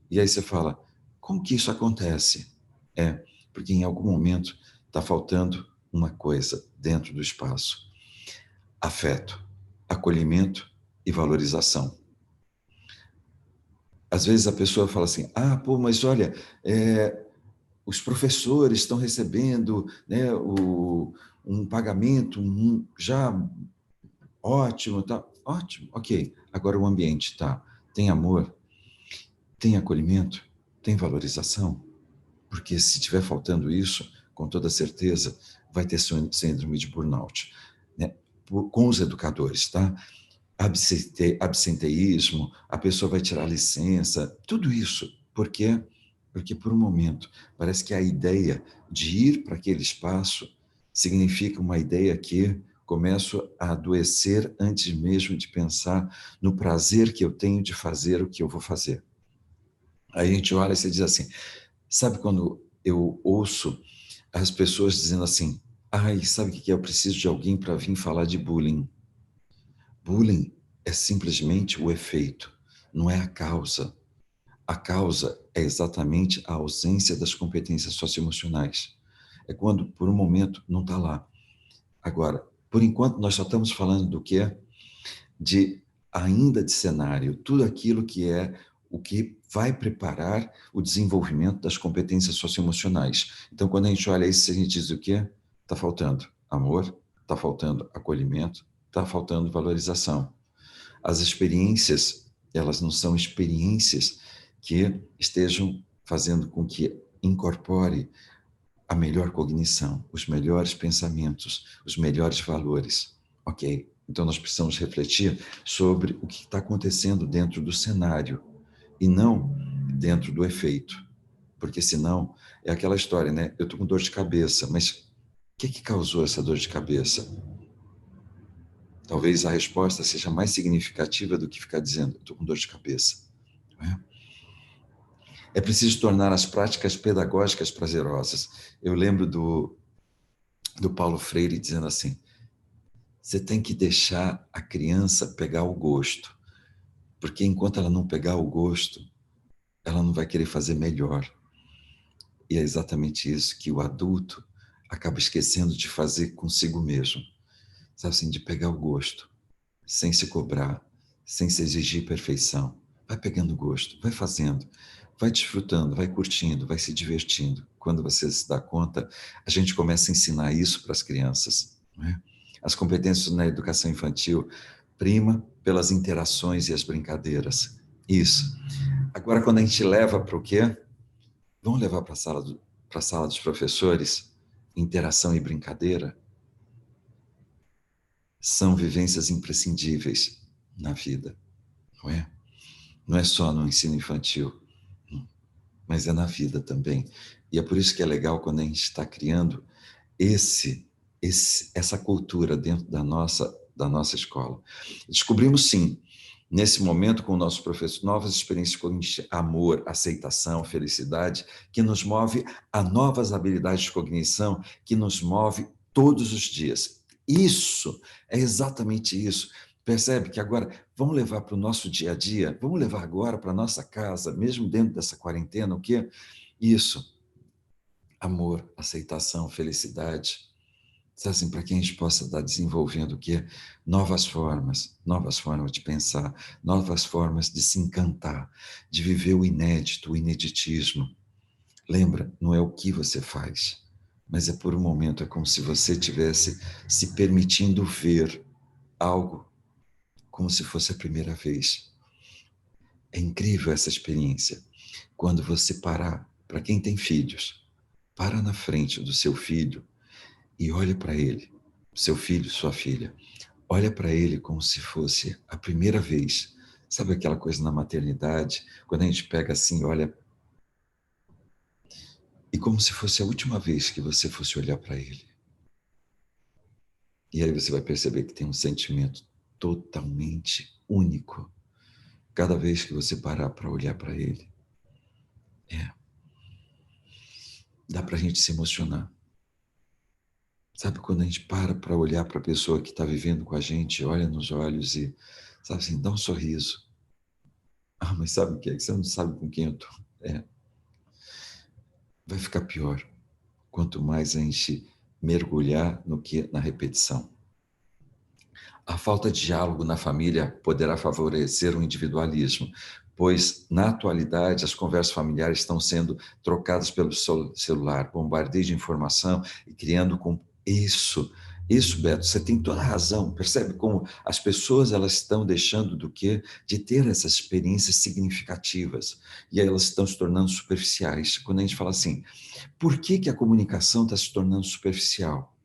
Speaker 1: E aí você fala, como que isso acontece? Porque em algum momento está faltando uma coisa dentro do espaço. Afeto, acolhimento e valorização. Às vezes a pessoa fala assim, mas olha, os professores estão recebendo, né, um pagamento já ótimo, tá? Ótimo, ok. Agora o ambiente, tá? Tem amor, tem acolhimento, tem valorização? Porque se estiver faltando isso, com toda certeza, vai ter síndrome de burnout, né? Com os educadores, tá? Absenteísmo, a pessoa vai tirar licença, tudo isso. Por quê? Porque, por um momento, parece que a ideia de ir para aquele espaço significa uma ideia que começo a adoecer antes mesmo de pensar no prazer que eu tenho de fazer o que eu vou fazer. Aí a gente olha e se diz assim, sabe quando eu ouço as pessoas dizendo assim, sabe o que é? Eu preciso de alguém para vir falar de bullying. Bullying é simplesmente o efeito, não é a causa. A causa é exatamente a ausência das competências socioemocionais. É quando, por um momento, não está lá. Agora, por enquanto, nós só estamos falando do quê? Ainda de cenário, tudo aquilo que é o que vai preparar o desenvolvimento das competências socioemocionais. Então, quando a gente olha isso, a gente diz o quê? Está faltando amor, está faltando acolhimento, está faltando valorização. As experiências, elas não são experiências que estejam fazendo com que incorpore a melhor cognição, os melhores pensamentos, os melhores valores, ok? Então nós precisamos refletir sobre o que está acontecendo dentro do cenário e não dentro do efeito, porque senão é aquela história, né? Eu estou com dor de cabeça, mas o que causou essa dor de cabeça? Talvez a resposta seja mais significativa do que ficar dizendo, estou com dor de cabeça. Não é? É preciso tornar as práticas pedagógicas prazerosas. Eu lembro do Paulo Freire dizendo assim, você tem que deixar a criança pegar o gosto, porque enquanto ela não pegar o gosto, ela não vai querer fazer melhor. E é exatamente isso que o adulto acaba esquecendo de fazer consigo mesmo. sabe assim, de pegar o gosto, sem se cobrar, sem se exigir perfeição. Vai pegando gosto, vai fazendo, vai desfrutando, vai curtindo, vai se divertindo. Quando você se dá conta, a gente começa a ensinar isso para as crianças, não é? As competências na educação infantil prima pelas interações e as brincadeiras. Isso. Agora, quando a gente leva para o quê? Vamos levar para a sala dos professores? Interação e brincadeira são vivências imprescindíveis na vida, não é? Não é só no ensino infantil, mas é na vida também. E é por isso que é legal quando a gente está criando essa cultura dentro da nossa escola. Descobrimos, sim, nesse momento com o nosso professor, novas experiências cognitivas, amor, aceitação, felicidade, que nos move a novas habilidades de cognição, que nos move todos os dias. Isso, é exatamente isso. Percebe que agora, vamos levar para o nosso dia a dia, vamos levar agora para a nossa casa, mesmo dentro dessa quarentena, o quê? Isso, amor, aceitação, felicidade, assim, para que a gente possa estar desenvolvendo o quê? Novas formas de pensar, novas formas de se encantar, de viver o inédito, o ineditismo. Lembra, não é o que você faz, mas é por um momento, é como se você estivesse se permitindo ver algo como se fosse a primeira vez. É incrível essa experiência. Quando você parar, para quem tem filhos, para na frente do seu filho e olha para ele, seu filho, sua filha. Olha para ele como se fosse a primeira vez. Sabe aquela coisa na maternidade, quando a gente pega assim, olha, e como se fosse a última vez que você fosse olhar para ele. E aí você vai perceber que tem um sentimento totalmente único cada vez que você parar para olhar para ele. Dá para a gente se emocionar. Sabe quando a gente para olhar para a pessoa que está vivendo com a gente, olha nos olhos e, sabe assim, dá um sorriso. Ah, mas sabe o que é? Que você não sabe com quem eu estou. Vai ficar pior quanto mais a gente mergulhar no que na repetição. A falta de diálogo na família poderá favorecer o individualismo, pois, na atualidade, as conversas familiares estão sendo trocadas pelo celular, bombardeio de informação e criando com isso, Beto, você tem toda a razão. Percebe como as pessoas elas estão deixando do quê? De ter essas experiências significativas e aí elas estão se tornando superficiais. Quando a gente fala assim, por que que a comunicação está se tornando superficial?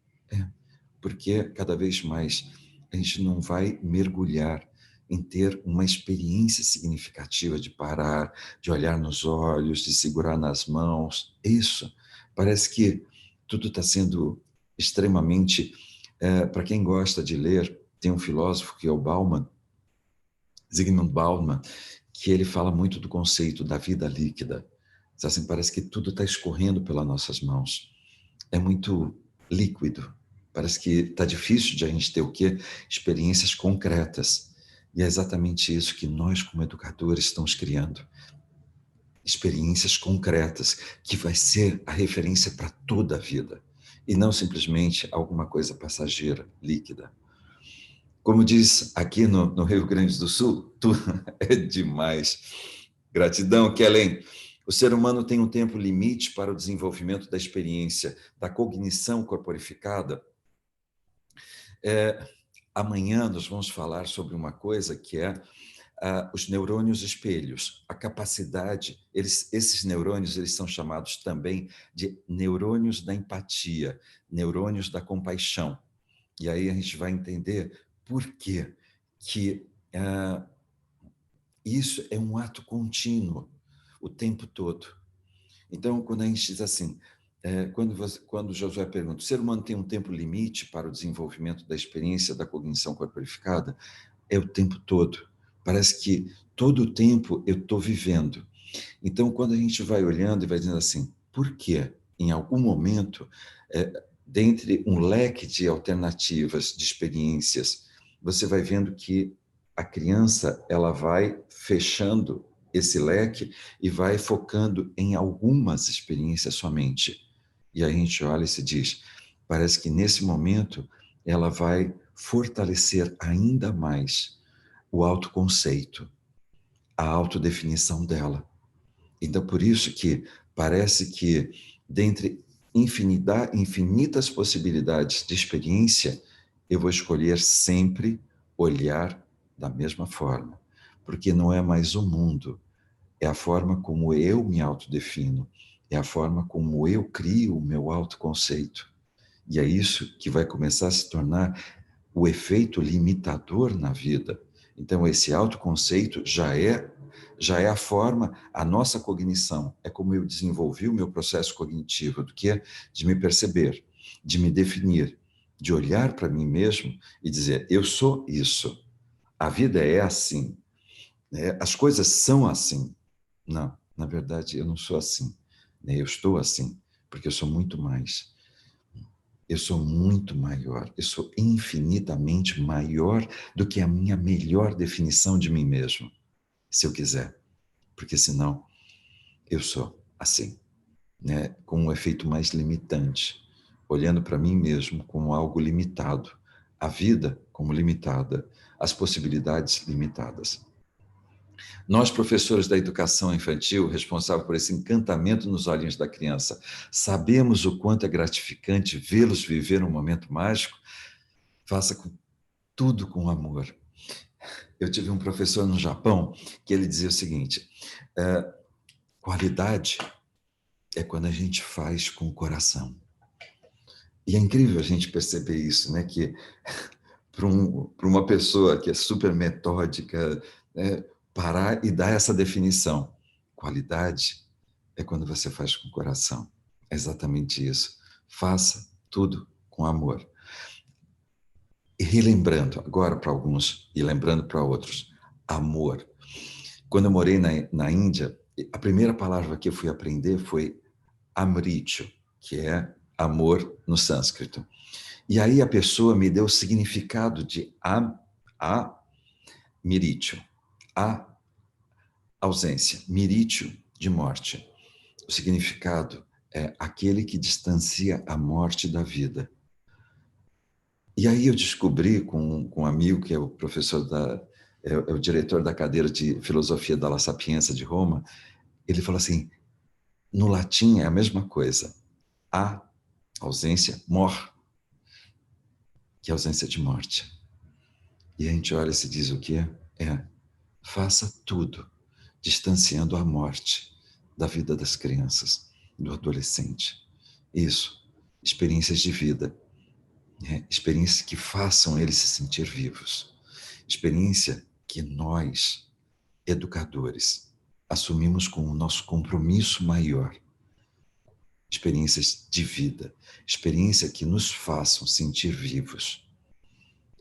Speaker 1: Porque cada vez mais a gente não vai mergulhar em ter uma experiência significativa de parar, de olhar nos olhos, de segurar nas mãos. Isso. Parece que tudo está sendo extremamente. Para quem gosta de ler, tem um filósofo que é o Bauman, Zygmunt Bauman, que ele fala muito do conceito da vida líquida. Assim, parece que tudo está escorrendo pelas nossas mãos. É muito líquido. Parece que está difícil de a gente ter o quê? Experiências concretas. E é exatamente isso que nós, como educadores, estamos criando. Experiências concretas, que vai ser a referência para toda a vida. E não simplesmente alguma coisa passageira, líquida. Como diz aqui no Rio Grande do Sul, tudo é demais. Gratidão, Kellen. O ser humano tem um tempo limite para o desenvolvimento da experiência, da cognição corporificada. Amanhã nós vamos falar sobre uma coisa que é os neurônios espelhos, a capacidade, esses neurônios eles são chamados também de neurônios da empatia, neurônios da compaixão. E aí a gente vai entender por quê que isso é um ato contínuo, o tempo todo. Então, quando a gente diz assim, quando Josué pergunta, o ser humano tem um tempo limite para o desenvolvimento da experiência da cognição corporificada? É o tempo todo. Parece que todo o tempo eu estou vivendo. Então, quando a gente vai olhando e vai dizendo assim, por quê? Em algum momento, dentre um leque de alternativas, de experiências, você vai vendo que a criança ela vai fechando esse leque e vai focando em algumas experiências somente. E aí a gente olha e se diz, parece que nesse momento ela vai fortalecer ainda mais o autoconceito, a autodefinição dela. Então, por isso que parece que, dentre infinitas possibilidades de experiência, eu vou escolher sempre olhar da mesma forma, porque não é mais o mundo, é a forma como eu me autodefino, é a forma como eu crio o meu autoconceito. E é isso que vai começar a se tornar o efeito limitador na vida. Então, esse autoconceito já é a forma, a nossa cognição, é como eu desenvolvi o meu processo cognitivo, do que é de me perceber, de me definir, de olhar para mim mesmo e dizer, eu sou isso, a vida é assim, né? As coisas são assim. Não, na verdade, eu não sou assim, né? Eu estou assim, porque eu sou muito mais. Eu sou muito maior, eu sou infinitamente maior do que a minha melhor definição de mim mesmo, se eu quiser, porque senão eu sou assim, né? Com um efeito mais limitante, olhando para mim mesmo como algo limitado, a vida como limitada, as possibilidades limitadas. Nós, professores da educação infantil, responsáveis por esse encantamento nos olhinhos da criança, sabemos o quanto é gratificante vê-los viver um momento mágico. Faça tudo com amor. Eu tive um professor no Japão que ele dizia o seguinte, qualidade é quando a gente faz com o coração. E é incrível a gente perceber isso, né? Que para uma pessoa que é super metódica, né, parar e dar essa definição. Qualidade é quando você faz com o coração. É exatamente isso. Faça tudo com amor. E relembrando, agora para alguns e lembrando para outros, amor. Quando eu morei na Índia, a primeira palavra que eu fui aprender foi amritya, que é amor no sânscrito. E aí a pessoa me deu o significado de miritio, a ausência, miritio de morte. O significado é aquele que distancia a morte da vida. E aí eu descobri com um amigo que é o professor é o diretor da cadeira de filosofia da La Sapienza de Roma, ele falou assim, no latim é a mesma coisa, a ausência, mor, que é ausência de morte. E a gente olha e se diz o quê? Faça tudo, distanciando a morte da vida das crianças, do adolescente. Isso, experiências de vida, né? Experiências que façam eles se sentir vivos. Experiência que nós, educadores, assumimos como o nosso compromisso maior. Experiências de vida, experiência que nos façam sentir vivos.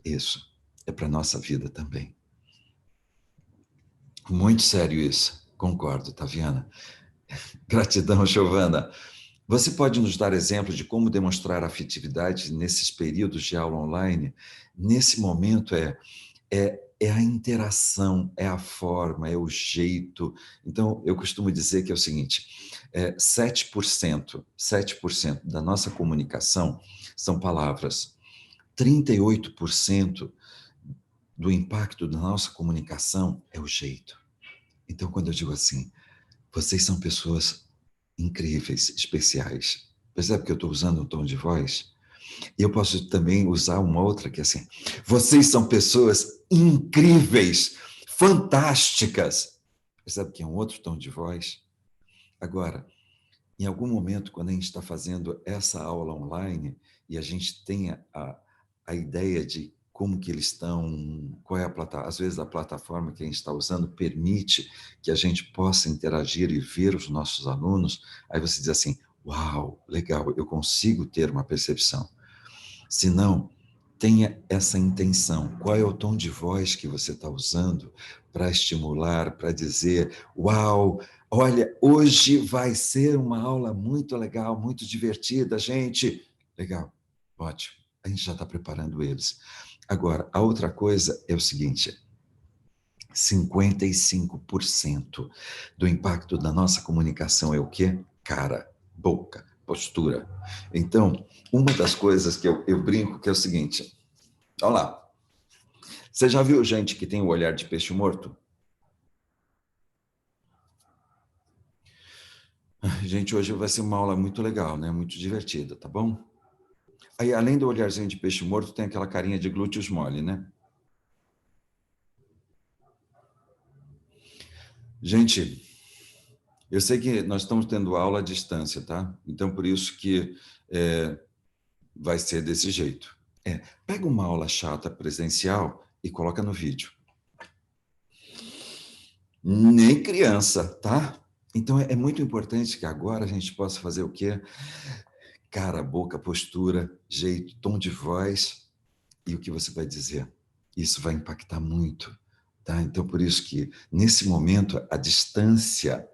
Speaker 1: Isso é para a nossa vida também. Muito sério isso. Concordo, Taviana. Gratidão, Giovana. Você pode nos dar exemplos de como demonstrar afetividade nesses períodos de aula online? Nesse momento é a interação, é a forma, é o jeito. Então, eu costumo dizer que é o seguinte, 7% da nossa comunicação são palavras. 38% do impacto da nossa comunicação é o jeito. Então, quando eu digo assim, vocês são pessoas incríveis, especiais. Percebe que eu estou usando um tom de voz? E eu posso também usar uma outra que é assim, vocês são pessoas incríveis, fantásticas. Percebe que é um outro tom de voz? Agora, em algum momento, quando a gente está fazendo essa aula online e a gente tem a ideia de como que eles estão, qual é a plataforma, às vezes a plataforma que a gente está usando permite que a gente possa interagir e ver os nossos alunos, aí você diz assim, uau, legal, eu consigo ter uma percepção. Se não, tenha essa intenção. Qual é o tom de voz que você está usando para estimular, para dizer, uau, olha, hoje vai ser uma aula muito legal, muito divertida, gente. Legal, ótimo. A gente já está preparando eles. Agora, a outra coisa é o seguinte, 55% do impacto da nossa comunicação é o quê? Cara, boca, postura. Então, uma das coisas que eu brinco que é o seguinte, Olha lá. Você já viu gente que tem o olhar de peixe morto? Gente, hoje vai ser uma aula muito legal, né? Muito divertida, tá bom? Aí, além do olharzinho de peixe morto, tem aquela carinha de glúteos mole, né? Gente, eu sei que nós estamos tendo aula à distância, tá? Então, por isso que vai ser desse jeito. Pega uma aula chata presencial e coloca no vídeo. Nem criança, tá? Então, é muito importante que agora a gente possa fazer o quê? Cara, boca, postura, jeito, tom de voz e o que você vai dizer. Isso vai impactar muito, tá? Então, por isso que, nesse momento, a distância,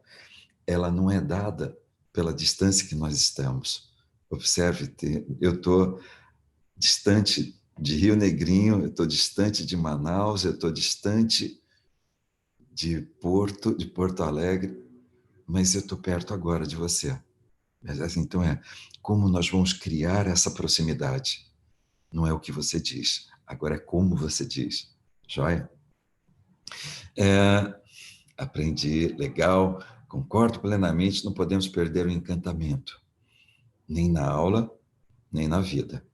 Speaker 1: ela não é dada pela distância que nós estamos. Observe, eu estou distante de Rio Negrinho, eu estou distante de Manaus, eu estou distante de Porto Alegre, mas eu estou perto agora de você. Então, como nós vamos criar essa proximidade? Não é o que você diz, agora é como você diz. Joia? Aprendi, legal, concordo plenamente, não podemos perder o encantamento, nem na aula, nem na vida.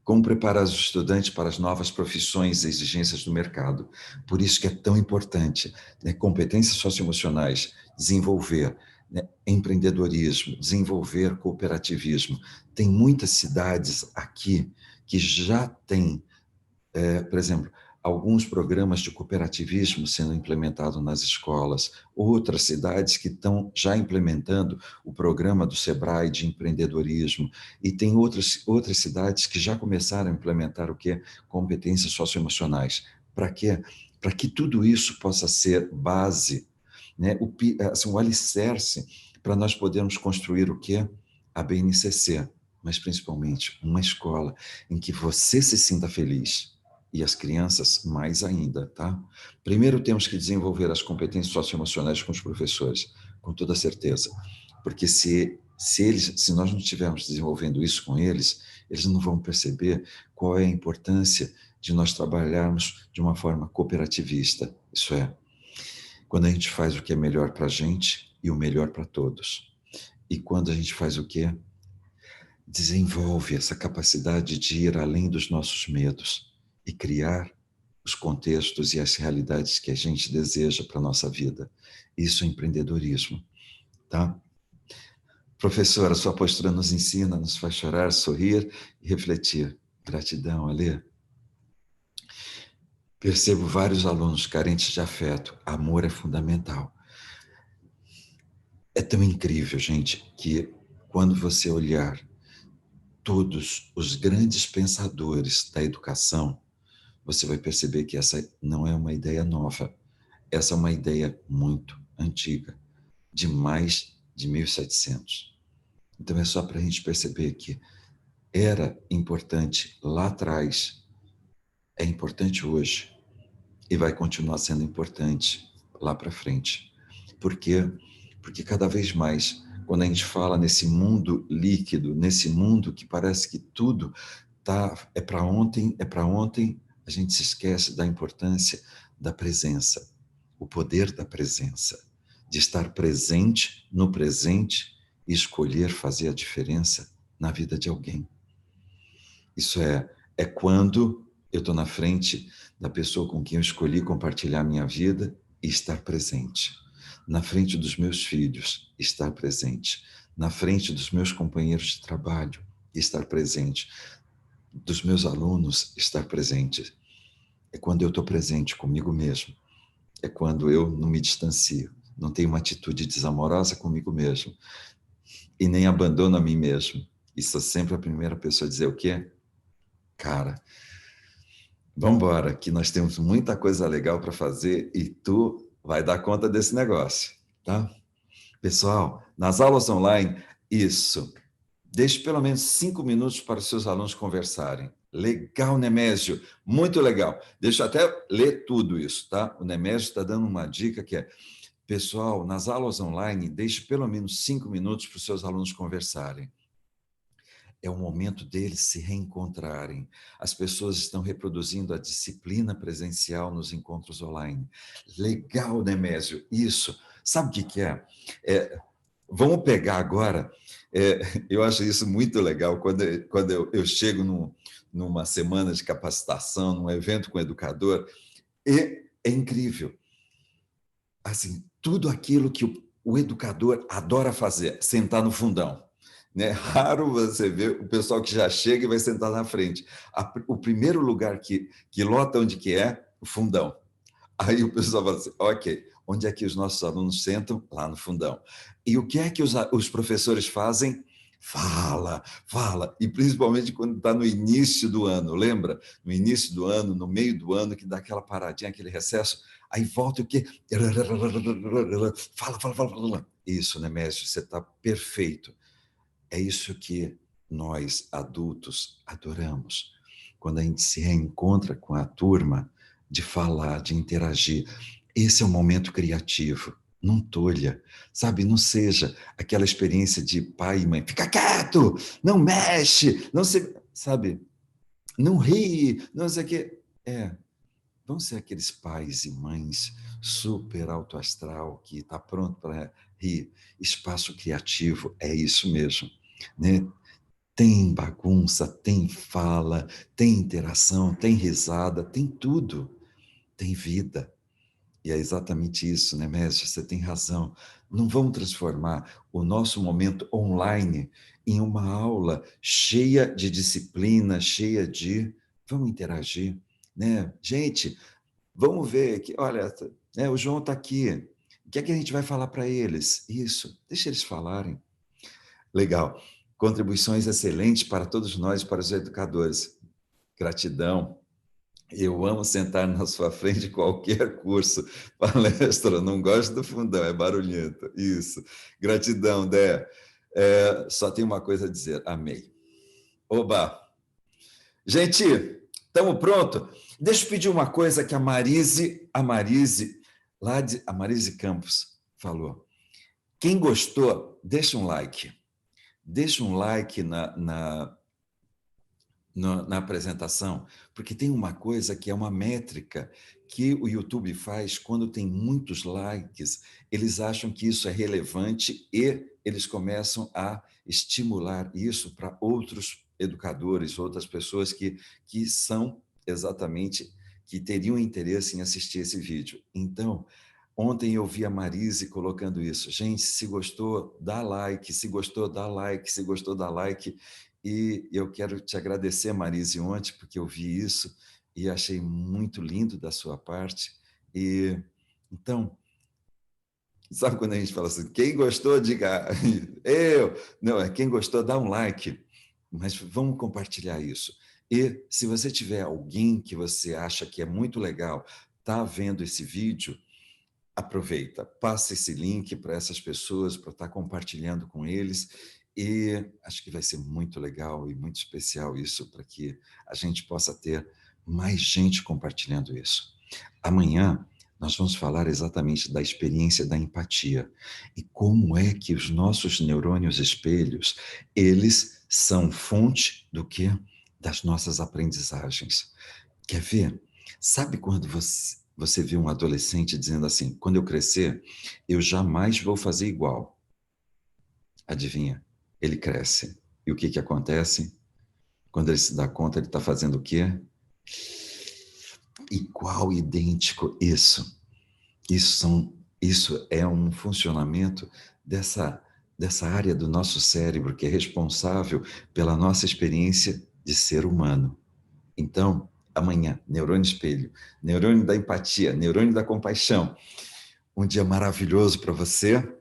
Speaker 1: Como preparar os estudantes para as novas profissões e exigências do mercado. Por isso que é tão importante, né? Competências socioemocionais, desenvolver, né? Empreendedorismo, desenvolver cooperativismo. Tem muitas cidades aqui que já têm, por exemplo, alguns programas de cooperativismo sendo implementados nas escolas, outras cidades que estão já implementando o programa do Sebrae de empreendedorismo, e tem outras cidades que já começaram a implementar o quê? Competências socioemocionais. Para quê? Para que tudo isso possa ser base, né? Assim, o alicerce para nós podermos construir o quê? A BNCC, mas principalmente uma escola em que você se sinta feliz, e as crianças mais ainda, tá? Primeiro temos que desenvolver as competências socioemocionais com os professores, com toda certeza, porque se nós não estivermos desenvolvendo isso com eles, eles não vão perceber qual é a importância de nós trabalharmos de uma forma cooperativista. Isso é, quando a gente faz o que é melhor para a gente e o melhor para todos. E quando a gente faz o quê? Desenvolve essa capacidade de ir além dos nossos medos e criar os contextos e as realidades que a gente deseja para a nossa vida. Isso é empreendedorismo, tá? Professora, sua postura nos ensina, nos faz chorar, sorrir e refletir. Gratidão, Alê. Percebo vários alunos carentes de afeto. Amor é fundamental. É tão incrível, gente, que quando você olhar todos os grandes pensadores da educação, você vai perceber que essa não é uma ideia nova. Essa é uma ideia muito antiga, de mais de 1700. Então é só para a gente perceber que era importante lá atrás, é importante hoje e vai continuar sendo importante lá para frente. Por quê? Porque cada vez mais, quando a gente fala nesse mundo líquido, nesse mundo que parece que tudo é para ontem, a gente se esquece da importância da presença, o poder da presença, de estar presente no presente e escolher fazer a diferença na vida de alguém. Isso é quando eu estou na frente da pessoa com quem eu escolhi compartilhar minha vida e estar presente. Na frente dos meus filhos, estar presente. Na frente dos meus companheiros de trabalho, estar presente. Dos meus alunos, estar presente. É quando eu estou presente comigo mesmo. É quando eu não me distancio, não tenho uma atitude desamorosa comigo mesmo e nem abandono a mim mesmo. E sou sempre a primeira pessoa a dizer o quê? Cara, vamos embora, que nós temos muita coisa legal para fazer e tu vai dar conta desse negócio, tá? Pessoal, nas aulas online, isso. Deixe pelo menos 5 minutos para os seus alunos conversarem. Legal, Nemésio, muito legal. Deixa eu até ler tudo isso, tá? O Nemésio está dando uma dica que é: pessoal, nas aulas online, deixe pelo menos 5 minutos para os seus alunos conversarem. é o momento deles se reencontrarem. As pessoas estão reproduzindo a disciplina presencial nos encontros online. Legal, Nemésio, isso. Sabe o que é? Vamos pegar agora, eu acho isso muito legal, quando eu chego numa semana de capacitação, num evento com educador, e é incrível. Assim, tudo aquilo que o educador adora fazer, sentar no fundão. Né? Raro você ver o pessoal que já chega e vai sentar na frente. O primeiro lugar que lota onde que é? O fundão. Aí o pessoal fala assim, ok, onde é que os nossos alunos sentam? Lá no fundão. E o que é que os professores fazem? Fala, fala. E principalmente quando está no início do ano, lembra? No início do ano, no meio do ano, que dá aquela paradinha, aquele recesso, aí volta o quê? Fala, fala, fala, fala. Isso, né, mestre? Você está perfeito. É isso que nós, adultos, adoramos. Quando a gente se reencontra com a turma, de falar, de interagir. Esse é o momento criativo. Não tolha, sabe? Não seja aquela experiência de pai e mãe. Fica quieto, não mexe, não se... Sabe? Não ri, não sei o quê. Vão ser aqueles pais e mães super alto astral que está pronto para rir. Espaço criativo, é isso mesmo. Né? Tem bagunça, tem fala, tem interação, tem risada, tem tudo, tem vida. E é exatamente isso, né, mestre? Você tem razão. Não vamos transformar o nosso momento online em uma aula cheia de disciplina, cheia de... Vamos interagir, né? Gente, vamos ver que, olha, né, o João está aqui. O que é que a gente vai falar para eles? Isso, deixa eles falarem. Legal. Contribuições excelentes para todos nós, para os educadores. Gratidão. Eu amo sentar na sua frente em qualquer curso, palestra, não gosto do fundão, é barulhento. Isso. Gratidão, Dé. Só tenho uma coisa a dizer, amei. Oba! Gente, estamos prontos? Deixa eu pedir uma coisa que a Marise, a Marise Campos falou. Quem gostou, deixa um like. Deixa um like na apresentação, porque tem uma coisa que é uma métrica que o YouTube faz quando tem muitos likes, eles acham que isso é relevante e eles começam a estimular isso para outros educadores, outras pessoas que são exatamente, que teriam interesse em assistir esse vídeo. Então, ontem eu vi a Marise colocando isso. Gente, se gostou, dá like. Se gostou, dá like. Se gostou, dá like. E eu quero te agradecer, Marise, ontem, porque eu vi isso e achei muito lindo da sua parte. E então, sabe quando a gente fala assim, quem gostou, diga eu. Não, é quem gostou, dá um like. Mas vamos compartilhar isso. E se você tiver alguém que você acha que é muito legal, está vendo esse vídeo, aproveita, passa esse link para essas pessoas, para estar compartilhando com eles, e acho que vai ser muito legal e muito especial isso, para que a gente possa ter mais gente compartilhando isso. Amanhã nós vamos falar exatamente da experiência da empatia e como é que os nossos neurônios espelhos, eles são fonte do quê? Das nossas aprendizagens. Quer ver? Sabe quando você vê um adolescente dizendo assim, quando eu crescer, eu jamais vou fazer igual. Adivinha? Ele cresce. E o que acontece? Quando ele se dá conta, ele está fazendo o quê? Igual, idêntico. Isso é um funcionamento dessa área do nosso cérebro que é responsável pela nossa experiência de ser humano. Então, amanhã, neurônio espelho, neurônio da empatia, neurônio da compaixão. Um dia maravilhoso para você.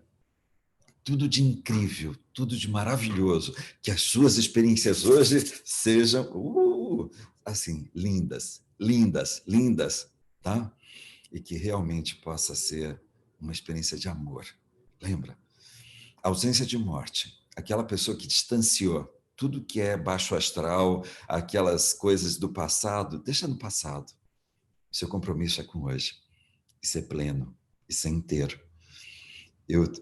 Speaker 1: Tudo de incrível, tudo de maravilhoso. Que as suas experiências hoje sejam, assim, lindas, lindas, lindas, tá? E que realmente possa ser uma experiência de amor. Lembra? Ausência de morte. Aquela pessoa que distanciou tudo que é baixo astral, aquelas coisas do passado, deixa no passado. Seu compromisso é com hoje. Isso é pleno, isso é inteiro.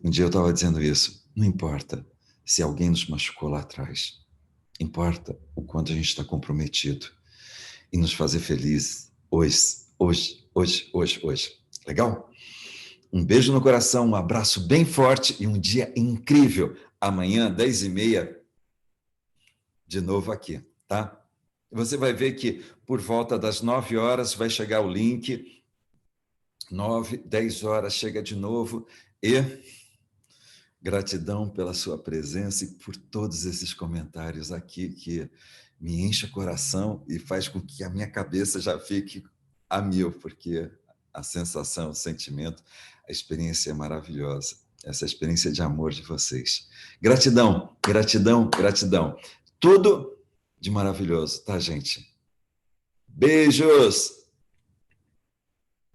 Speaker 1: Um dia eu estava dizendo isso. Não importa se alguém nos machucou lá atrás. Importa o quanto a gente está comprometido em nos fazer felizes hoje, hoje, hoje, hoje, hoje. Legal? Um beijo no coração, um abraço bem forte e um dia incrível. Amanhã, 10h30, de novo aqui, tá? Você vai ver que por volta das 9 horas vai chegar o link, 9, 10 horas chega de novo e gratidão pela sua presença e por todos esses comentários aqui que me enche o coração e faz com que a minha cabeça já fique a mil, porque a sensação, o sentimento, a experiência é maravilhosa. Essa experiência de amor de vocês. Gratidão, gratidão, gratidão. Tudo de maravilhoso, tá, gente? Beijos!